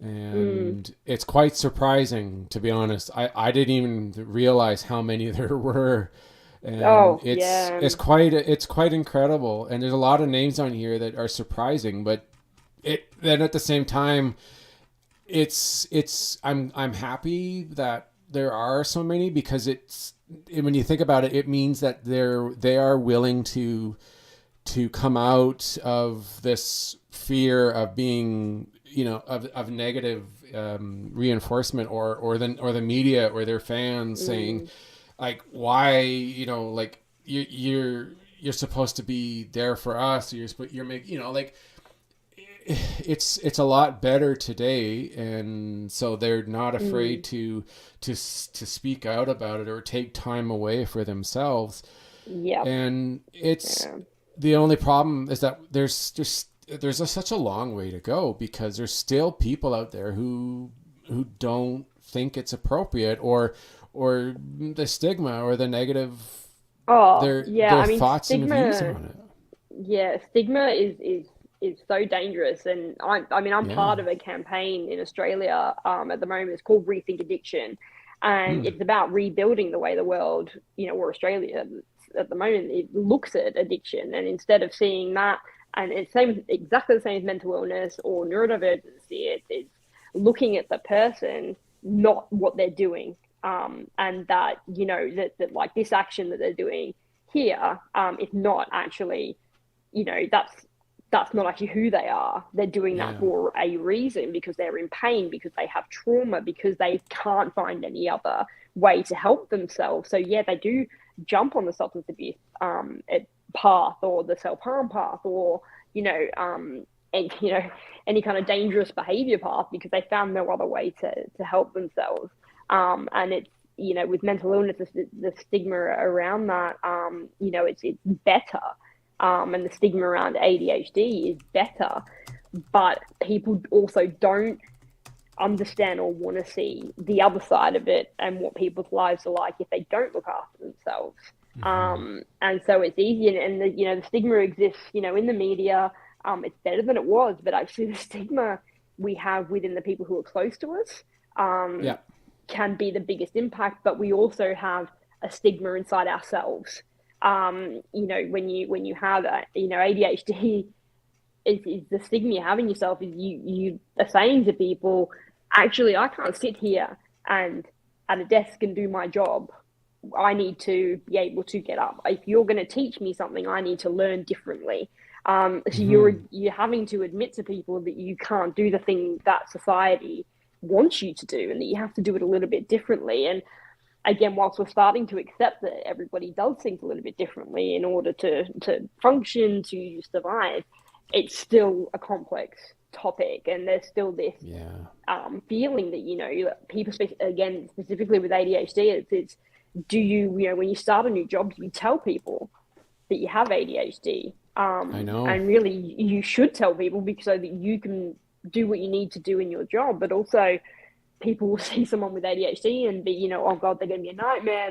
Mm. and it's quite surprising, to be honest. I didn't even realize how many there were, and Oh it's yeah. it's quite it's quite incredible. And there's a lot of names on here that are surprising, but then at the same time I'm happy that there are so many, because when you think about it, it means that they are willing to come out of this fear of being, of negative reinforcement, or the media or their fans saying, Mm. like, why, like, you're supposed to be there for us, you're making, like, it's a lot better today, and so they're not afraid Mm, to speak out about it or take time away for themselves. yep. And it's Yeah. the only problem is that such a long way to go, because there's still people out there who don't think it's appropriate, or the stigma or the negative, Oh, yeah. their I mean, thoughts and views stigma. on it. Yeah, stigma is so dangerous, and I mean, I'm Yeah. part of a campaign in Australia at the moment. It's called Rethink Addiction, and Hmm. it's about rebuilding the way the world, or Australia at the moment, it looks at addiction, and instead of seeing that, and it's exactly the same as mental illness or neurodivergency, it's looking at the person, not what they're doing, and that that like this action that they're doing here is not actually that's not actually who they are. They're doing that Yeah. for a reason, because they're in pain, because they have trauma, because they can't find any other way to help themselves. So yeah, they do jump on the substance abuse path, or the self harm path, or you know and any kind of dangerous behavior path, because they found no other way to help themselves. And it's with mental illness, the stigma around that, it's better, and the stigma around ADHD is better, but people also don't understand or want to see the other side of it, and what people's lives are like if they don't look after themselves. Hmm. And so it's easy, and the stigma exists, in the media. It's better than it was, but actually the stigma we have within the people who are close to us um, Yeah. can be the biggest impact. But we also have a stigma inside ourselves. When you have ADHD, is the stigma you have in yourself, is you are saying to people, actually, I can't sit here and at a desk and do my job. I need to be able to get up. If you're going to teach me something, I need to learn differently. So Hmm. you're having to admit to people that you can't do the thing that society wants you to do, and that you have to do it a little bit differently. And again, whilst we're starting to accept that everybody does things a little bit differently in order to function, to survive, it's still a complex topic, and there's still this Yeah. feeling that people, again, specifically with ADHD, it's do when you start a new job, do you tell people that you have ADHD? I know. And really, you should tell people, because so that you can do what you need to do in your job. But also, people will see someone with ADHD and be, oh God, they're going to be a nightmare.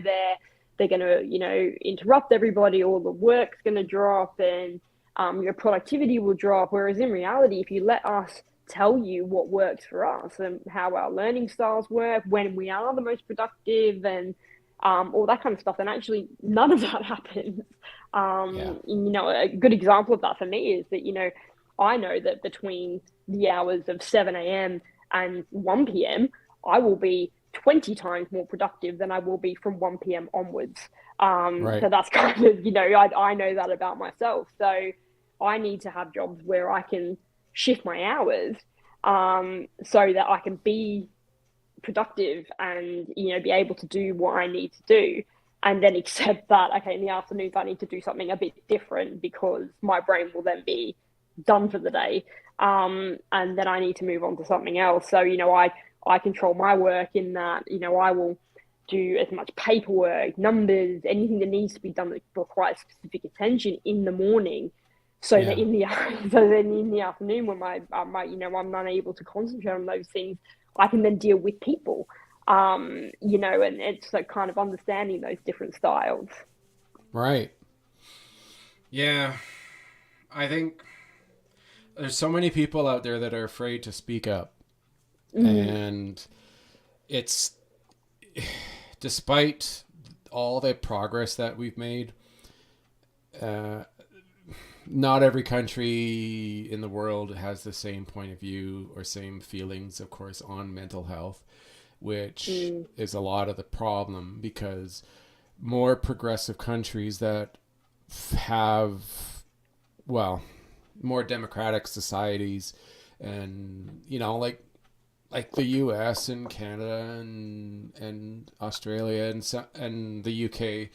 They're going to, interrupt everybody. All the work's going to drop, and your productivity will drop. Whereas in reality, if you let us tell you what works for us and how our learning styles work, when we are the most productive, and all that kind of stuff, then actually none of that happens. Yeah. A good example of that for me is that, I know that between the hours of 7 a.m. and 1 p.m., I will be 20 times more productive than I will be from 1 p.m. onwards. Right. So that's kind of, I know that about myself. So I need to have jobs where I can shift my hours, so that I can be productive and, be able to do what I need to do. And then accept that, okay, in the afternoons, I need to do something a bit different, because my brain will then be done for the day. And then I need to move on to something else. So, I control my work in that, I will do as much paperwork, numbers, anything that needs to be done that requires specific attention in the morning, so that Yeah. in the so then in the afternoon, when I'm unable to concentrate on those things, I can then deal with people. And it's like kind of understanding those different styles. Right. Yeah. I think there's so many people out there that are afraid to speak up, Mm, and it's despite all the progress that we've made, uh, not every country in the world has the same point of view or same feelings, of course, on mental health, which mm, is a lot of the problem, because more progressive countries that have, well, more democratic societies, and like the U.S. and Canada and Australia and the U.K.,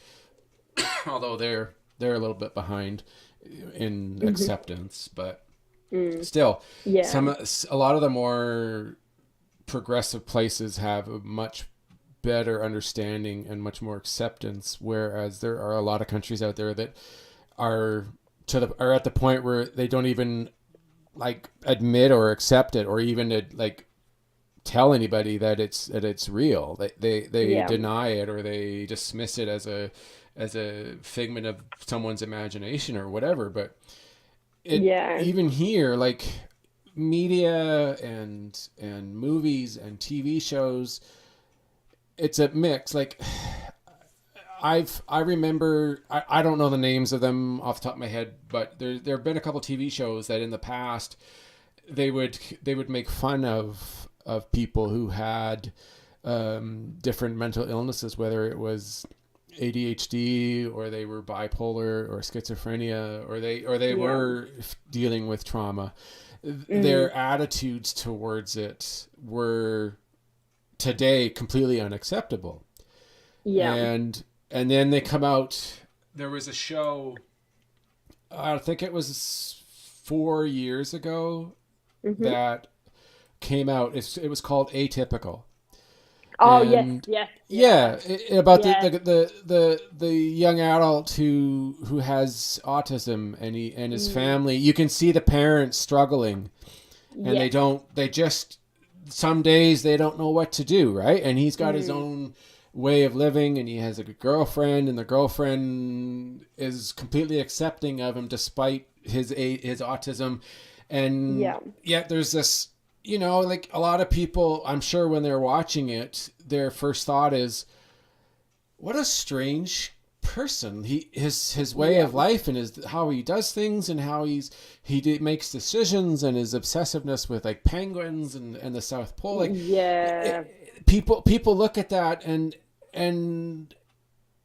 although they're a little bit behind in mm-hmm. acceptance, but Mm. Still, Yeah. a lot of the more progressive places have a much better understanding and much more acceptance, whereas there are a lot of countries out there that are are at the point where they don't even like admit or accept it, or even like tell anybody that it's real. They Yeah. deny it, or they dismiss it as a figment of someone's imagination or whatever. But it Yeah. even here, like media and movies and TV shows, it's a mix. Like I remember I don't know the names of them off the top of my head, but there have been a couple TV shows that in the past they would make fun of people who had different mental illnesses, whether it was ADHD or they were bipolar or schizophrenia or they Yeah. were dealing with trauma. Mm. Their attitudes towards it were today completely unacceptable. Yeah. And then they come out. There was a show. I think it was 4 years ago Hmm. that came out. It was called Atypical, Oh yes, and yes, yeah, yeah, about yeah, the young adult who has autism and he and his mm, family. You can see the parents struggling, and yes, they just some days they don't know what to do, right? And he's got his mm, own way of living, and he has a girlfriend, and the girlfriend is completely accepting of him despite his autism. And yeah, yet there's this, like a lot of people, I'm sure when they're watching it, their first thought is, what a strange person. His way yeah, of life and his how he does things and how makes decisions, and his obsessiveness with like penguins and the South Pole. Like yeah, people look at that, and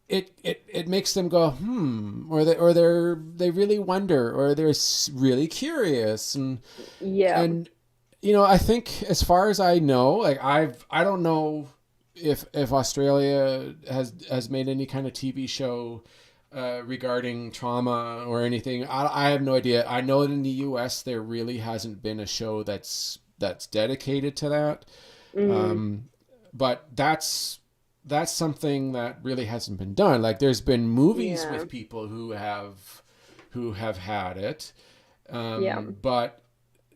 it makes them go, or they really wonder, or they're really curious. yeah, And I think, as far as I know, like I don't know if Australia has made any kind of TV show regarding trauma or anything. I have no idea. I know that in the US there really hasn't been a show that's dedicated to that. mm, Um, but that's something that really hasn't been done. Like there's been movies yeah, with people who have had it, yeah, but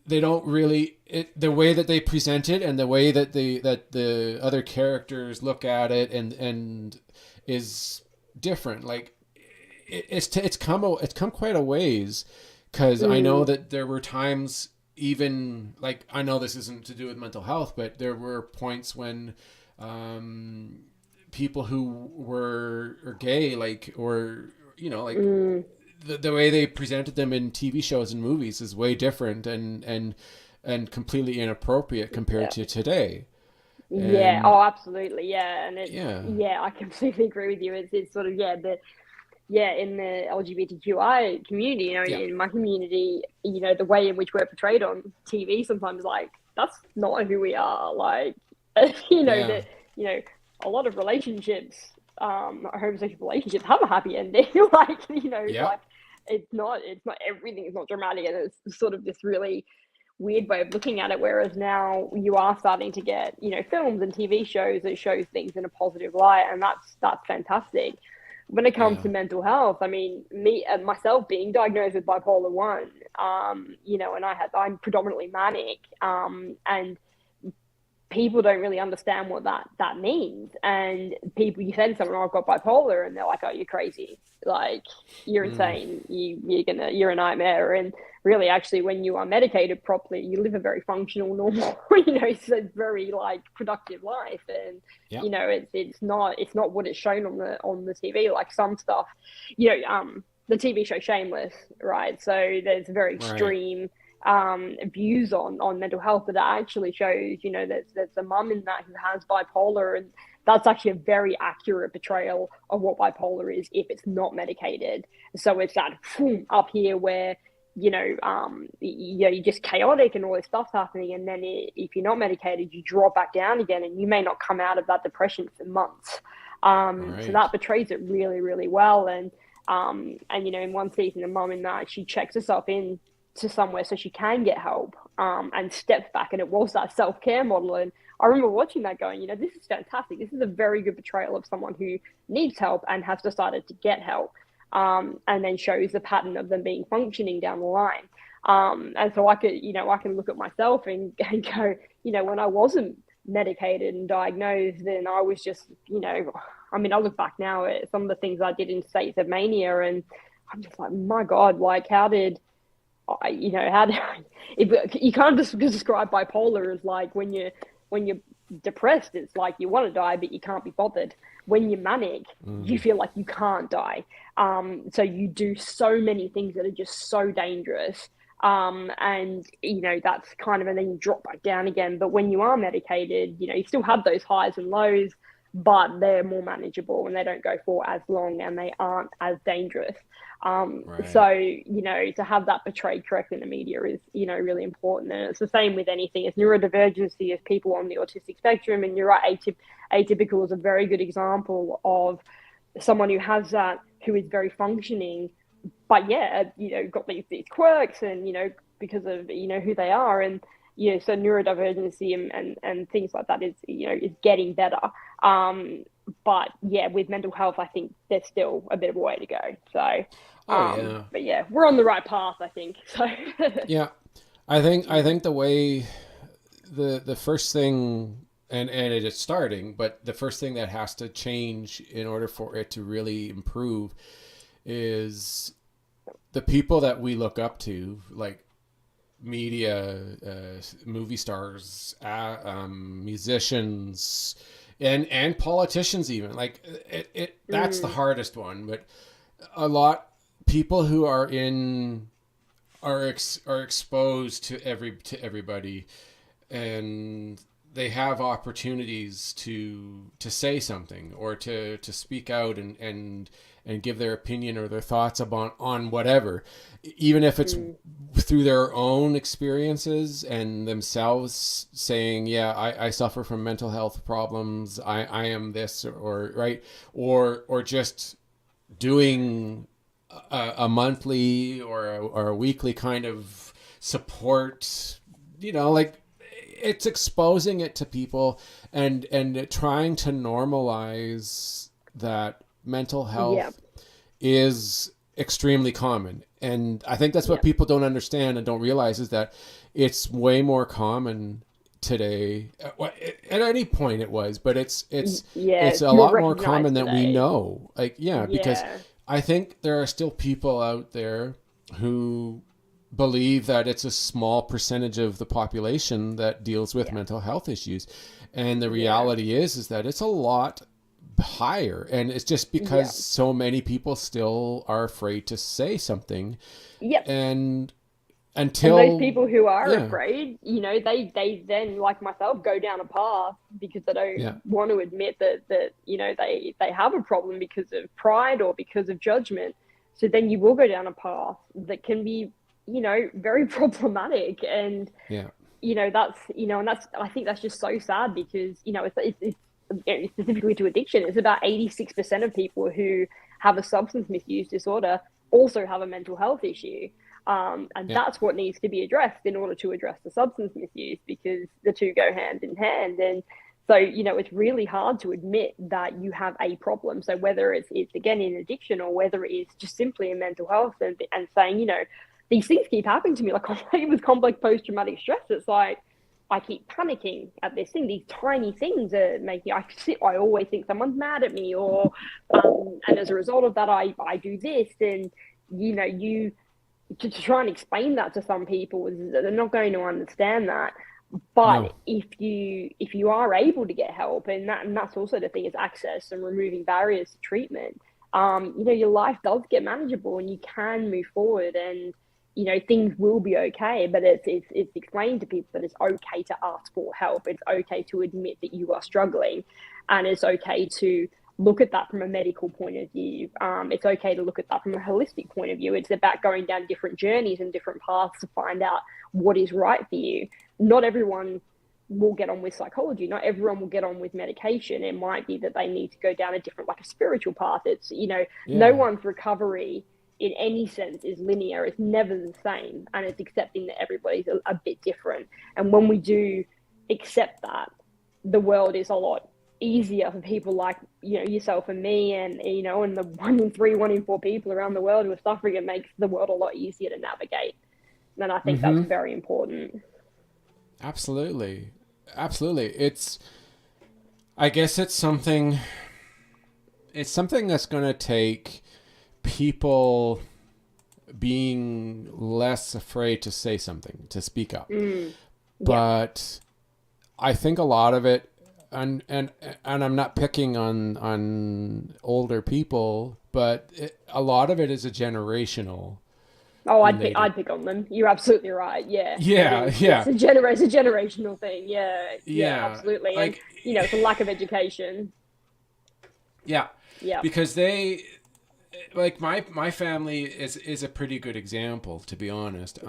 they don't really the way that they present it and the way that the other characters look at it and is different. Like it's come quite a ways, because I know mm, that there were times, even like, I know this isn't to do with mental health, but there were points when um, people who were gay, like, or like mm, the way they presented them in TV shows and movies is way different and completely inappropriate compared yeah, to today. yeah. And Oh, absolutely, yeah. And it's yeah, yeah, I completely agree with you. It's sort of yeah, yeah, in the LGBTQI community, yeah, in my community, the way in which we're portrayed on TV sometimes, like, that's not who we are. Like, yeah, that, you know, a lot of relationships, homosexual relationships have a happy ending. Like, yeah, like it's not everything is not dramatic, and it's sort of this really weird way of looking at it. Whereas now you are starting to get, films and TV shows that shows things in a positive light, and that's fantastic. When it comes yeah, to mental health, I mean, me myself being diagnosed with bipolar one, and I'm predominantly manic, and people don't really understand what that means. And people, you say to someone, oh, I've got bipolar, and they're like, oh, you're crazy, like, you're mm, insane, you're a nightmare. And really, actually, when you are medicated properly, you live a very functional, normal, it's a very like productive life. And yeah, it's not what it's shown on the TV. Like some stuff, the TV show Shameless, right? So there's very right, extreme views on mental health, but that actually shows, there's a mum in that who has bipolar, and that's actually a very accurate portrayal of what bipolar is if it's not medicated. So it's that boom, up here where you're just chaotic and all this stuff's happening, and then if you're not medicated, you drop back down again, and you may not come out of that depression for months. So right, that portrays it really, really well. And in one season, a mum in that, she checks herself in to somewhere so she can get help, and steps back, and it was that self-care model. And I remember watching that going, this is fantastic. This is a very good portrayal of someone who needs help and has decided to get help, and then shows the pattern of them being functioning down the line. And so I could, I can look at myself and go, when I wasn't medicated and diagnosed, then I was just, I mean, I look back now at some of the things I did in states of mania, and I'm just like, my God, like, how did if you can't just describe bipolar as like when you're depressed, it's like you want to die but you can't be bothered. When you're manic, you feel like you can't die. So you do so many things that are just so dangerous. And that's kind of, and then you drop back down again. But when you are medicated, you still have those highs and lows, but they're more manageable and they don't go for as long and they aren't as dangerous. Right. So, to have that portrayed correctly in the media is, really important. And it's the same with anything. It's neurodivergency as people on the autistic spectrum. And you're right, atypical is a very good example of someone who has that, who is very functioning, but got these quirks and, because of, who they are. And, so neurodivergency and things like that is getting better. But with mental health, I think there's still a bit of a way to go. So, but we're on the right path, I think. So, yeah, I think the way the first thing, and it is starting, but the first thing that has to change in order for it to really improve is the people that we look up to, like media, movie stars, musicians, and politicians even. Like that's the hardest one. But a lot people who are exposed to everybody, and they have opportunities to say something or to speak out and give their opinion or their thoughts on whatever, even if it's through their own experiences and themselves saying, I suffer from mental health problems. I am this, or right. Or just doing a monthly or a weekly kind of support, like it's exposing it to people and trying to normalize that mental health is extremely common. And I think that's what people don't understand and don't realize, is that it's way more common today. At any point it was, but it's a lot more common than we know. Because I think there are still people out there who believe that it's a small percentage of the population that deals with mental health issues. And the reality is that it's a lot higher, and it's just because so many people still are afraid to say something. And until those people who are afraid, they then, like myself, go down a path because they don't want to admit that they have a problem because of pride or because of judgment. So then you will go down a path that can be very problematic. And that's I think that's just so sad, because it's specifically to addiction, it's about 86% of people who have a substance misuse disorder also have a mental health issue. And that's what needs to be addressed in order to address the substance misuse, because the two go hand in hand. And so, it's really hard to admit that you have a problem. So whether it's again in addiction, or whether it is just simply in mental health, and saying, these things keep happening to me, like with complex post-traumatic stress, it's like, I keep panicking at this thing. These tiny things are making, I always think someone's mad at me, or, and as a result of that, I do this. And, you to try and explain that to some people, they're not going to understand that. But if you are able to get help, and that's also the thing, is access and removing barriers to treatment, your life does get manageable and you can move forward, and things will be okay. But it's explained to people that it's okay to ask for help. It's okay to admit that you are struggling, and it's okay to look at that from a medical point of view. It's okay to look at that from a holistic point of view. It's about going down different journeys and different paths to find out what is right for you. Not everyone will get on with psychology. Not everyone will get on with medication. It might be that they need to go down a different, like a spiritual path. It's, no one's recovery in any sense is linear. It's never the same, and it's accepting that everybody's a bit different. And when we do accept that, the world is a lot easier for people like yourself and me, and and the 1 in 3, 1 in 4 people around the world who are suffering. It makes the world a lot easier to navigate, and I think that's Mm-hmm. very important. Absolutely. Absolutely. I guess it's something that's going to take people being less afraid to say something, to speak up. Yeah. But I think a lot of it, and I'm not picking on older people, but a lot of it is a generational Oh, related. I'd pick on them. You're absolutely right. Yeah, it Yeah, is. It's yeah, it's a generational thing. Yeah, yeah, yeah. absolutely. And Like, it's a lack of education. yeah, Yeah. because they like my family is a pretty good example, to be honest.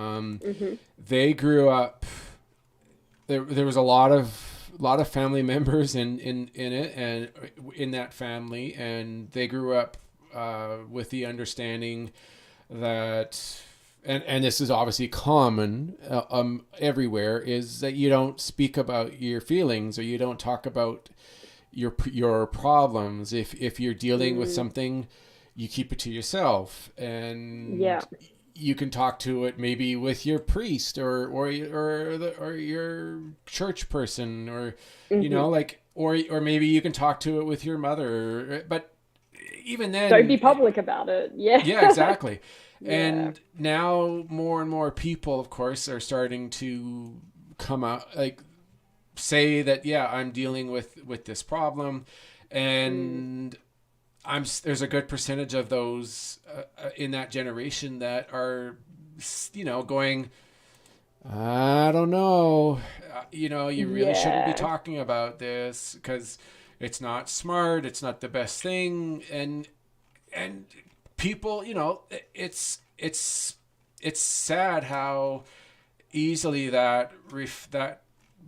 Hmm. They grew up. There was a lot of family members in it and in that family, and they grew up with the understanding that, and this is obviously common everywhere, is that you don't speak about your feelings, or you don't talk about your problems. If you're dealing with Mm, something, you keep it to yourself, yeah. and you can talk to it maybe with your priest, or your church person, or Hmm. like, or maybe you can talk to it with your mother. But even Don't be then, public about it. Yeah. yeah, exactly. Yeah. And now more and more people, of course, are starting to come out, like, say that, yeah, I'm dealing with this problem, Mm, and there's a good percentage of those in that generation that are, going, I don't know, you really shouldn't be yeah. talking about this because it's not smart, it's not the best thing, and people, it's sad how easily that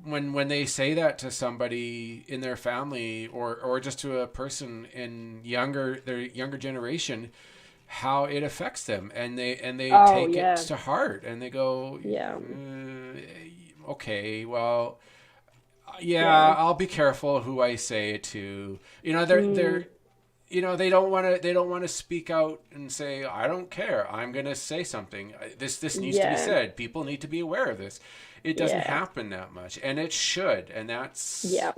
when they say that to somebody in their family, or just to a person in their younger generation, how it affects them, and they Oh, take it yeah. to heart, and they go, Yeah. okay, well, yeah, Yeah. I'll be careful who I say it to. They're Mm, they don't want to speak out and say, I don't care, I'm going to say something. This needs to be yeah. said, people need to be aware of this. It doesn't Yeah. happen that much, and it should, and that's Yeah.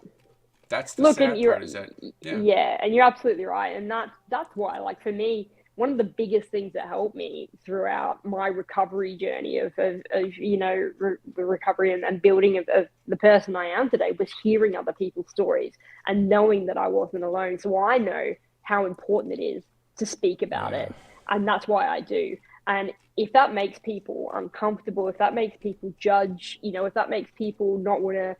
that's the Look, and sad you're, part, is that, yeah, yeah, and you're absolutely right, and that's why, like, for me, one of the biggest things that helped me throughout my recovery journey of the recovery and building of the person I am today was hearing other people's stories and knowing that I wasn't alone. So I know how important it is to speak about yeah, it, and that's why I do. And if that makes people uncomfortable, if that makes people judge, if that makes people not want to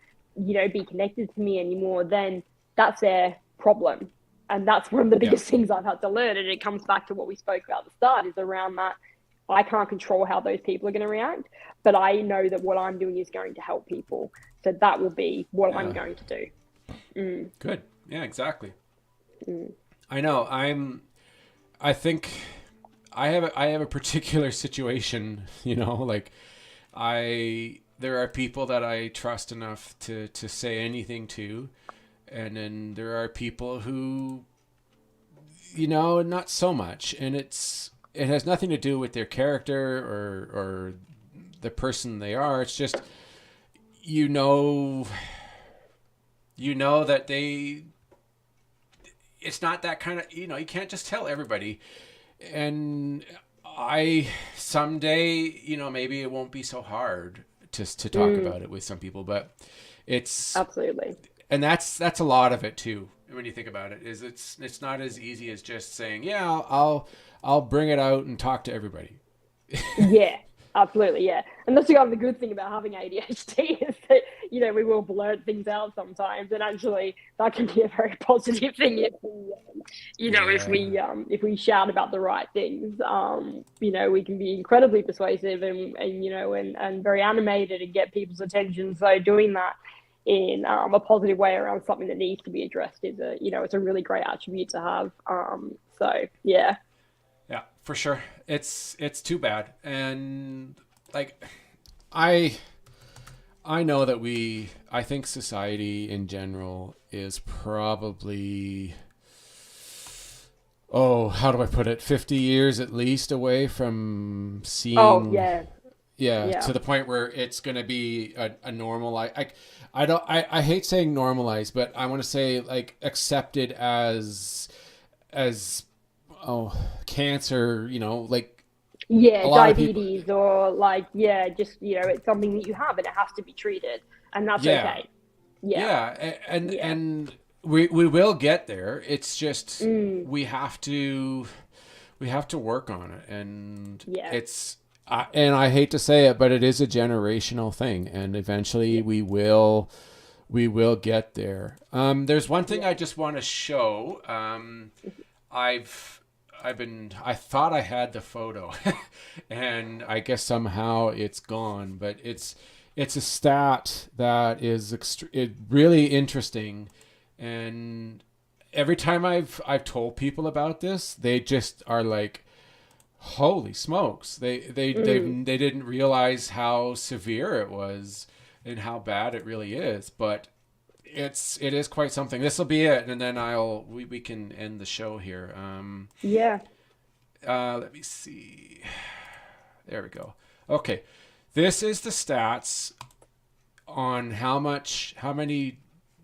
be connected to me anymore, then that's their problem. And that's one of the yeah, biggest things I've had to learn. And it comes back to what we spoke about at the start, is around that I can't control how those people are going to react, but I know that what I'm doing is going to help people. So that will be what I'm yeah, going to do. Mm, good, yeah, exactly. mm, I know. I think I have a particular situation, like, there are people that I trust enough to say anything to, and then there are people who, not so much, and it has nothing to do with their character, or the person they are. It's just, you know that it's not that kind of, you can't just tell everybody. And I someday, maybe it won't be so hard to talk mm, about it with some people, but it's absolutely. and that's a lot of it too. When you think about it, is it's not as easy as just saying, yeah, I'll bring it out and talk to everybody. Yeah, absolutely. Yeah. And that's kind of the good thing about having ADHD is that, we will blurt things out sometimes. And actually, that can be a very positive thing if we, Yeah, if we shout about the right things. We can be incredibly persuasive and and very animated and get people's attention. So doing that in a positive way around something that needs to be addressed is it's a really great attribute to have. So yeah. Yeah, for sure. It's too bad. And like I I know that I think society in general is probably, oh, how do I put it, 50 years at least away from Oh seeing, yeah, yeah, yeah, to the point where it's going to be a normal, I don't, I hate saying normalized, but I want to say like accepted as, oh, cancer, like yeah. a lot of people, Diabetes or like yeah, just it's something that you have and it has to be treated, and that's yeah, okay. Yeah, yeah, yeah, and we will get there. It's just mm, we have to we have to work on it, and yeah, and I hate to say it, but it is a generational thing, and eventually yeah, we will get there. There's one thing I yeah. just want to show. I've I thought I had the photo, and I guess somehow it's gone. But it's a stat that is really interesting, and every time I've told people about this, they just are like, "Holy smokes!" Mm, They didn't realize how severe it was and how bad it really is. But it is quite something. This will be it, and then we can end the show here. yeah. Let me see. There we go. Okay, this is the stats on how many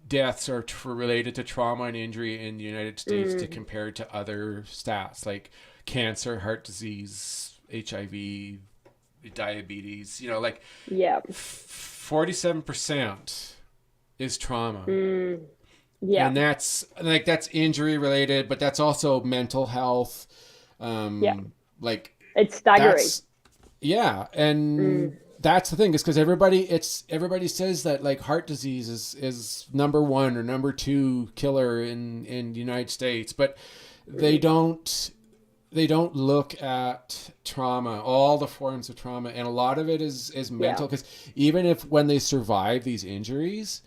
deaths are related to trauma and injury in the United States to Mm, compare to other stats like cancer, heart disease, HIV, diabetes. Like yeah. 47% is trauma. Mm, yeah. And that's injury related, but that's also mental health. Yeah. Like It's staggering. that's yeah, Mm, and that's the thing is because everybody says that like heart disease is number one or number two killer in the United States, but they mm, don't they don't look at trauma, all the forms of trauma, and a lot of it is yeah. mental because even if when they survive these injuries,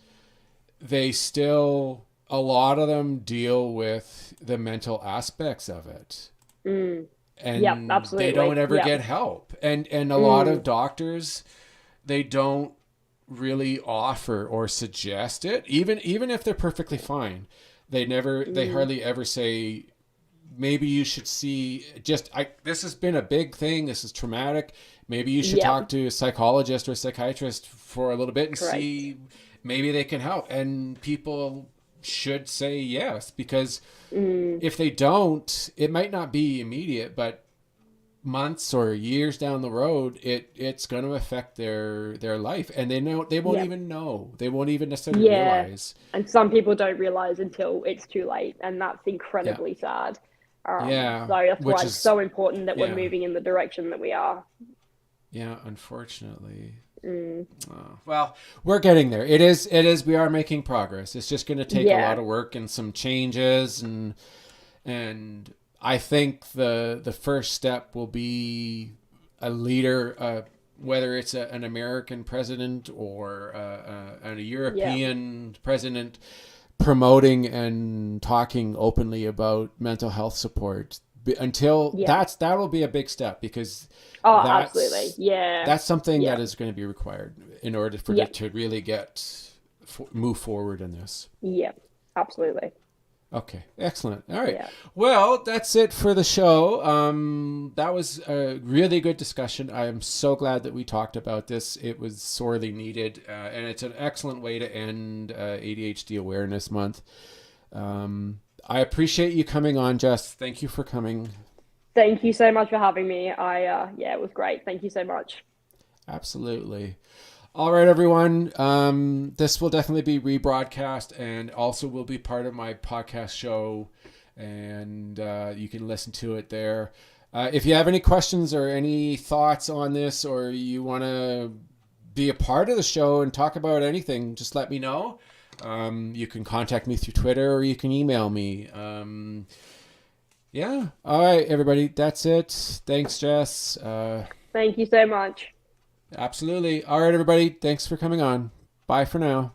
they still a lot of them deal with the mental aspects of it, Mm, yeah. and they don't Absolutely. ever Yeah. get help, and a lot of Mm, doctors, they don't really offer or suggest it, even if they're perfectly fine. They mm, hardly ever say, maybe you should see, just I this has been a big thing, this is traumatic, maybe you should yeah. talk to a psychologist or a psychiatrist for a little bit and Correct. see, maybe they can help. And people should say yes, because Mm, if they don't, it might not be immediate, but months or years down the road, it's going to affect their life, and they won't yeah. even know, they won't even necessarily Yeah. realize. And some people don't realize until it's too late, and that's Yeah, incredibly sad. yeah, So that's which why it's is so important that we're yeah, moving in the direction that we are. yeah, unfortunately. Mm, Oh, well, we're getting there. It is we are making progress. It's just going to take a lot yeah. of work and some changes, and I think the first step will be a leader, whether it's an American president or a Yeah. European president, promoting and talking openly about mental health support. Until Yeah. that will be a big step, because Oh, absolutely. that's Yeah. that's something Yeah. that is going to be required in order for Yeah. it to really move forward in this. Yeah. Absolutely. Okay, excellent. All right. Yeah. Well, that's it for the show. That was a really good discussion. I am so glad that we talked about this. It was sorely needed, and it's an excellent way to end ADHD Awareness Month. I appreciate you coming on, Jess. Thank you for coming. Thank you so much for having me. Yeah, it was great. Thank you so much. Absolutely. All right, everyone. This will definitely be rebroadcast and also will be part of my podcast show, and you can listen to it there. If you have any questions or any thoughts on this, or you want to be a part of the show and talk about anything, just let me know. You can contact me through Twitter, or you can email me. Yeah. All right, everybody. That's it. Thanks, Jess. Thank you so much. Absolutely. All right, everybody. Thanks for coming on. Bye for now.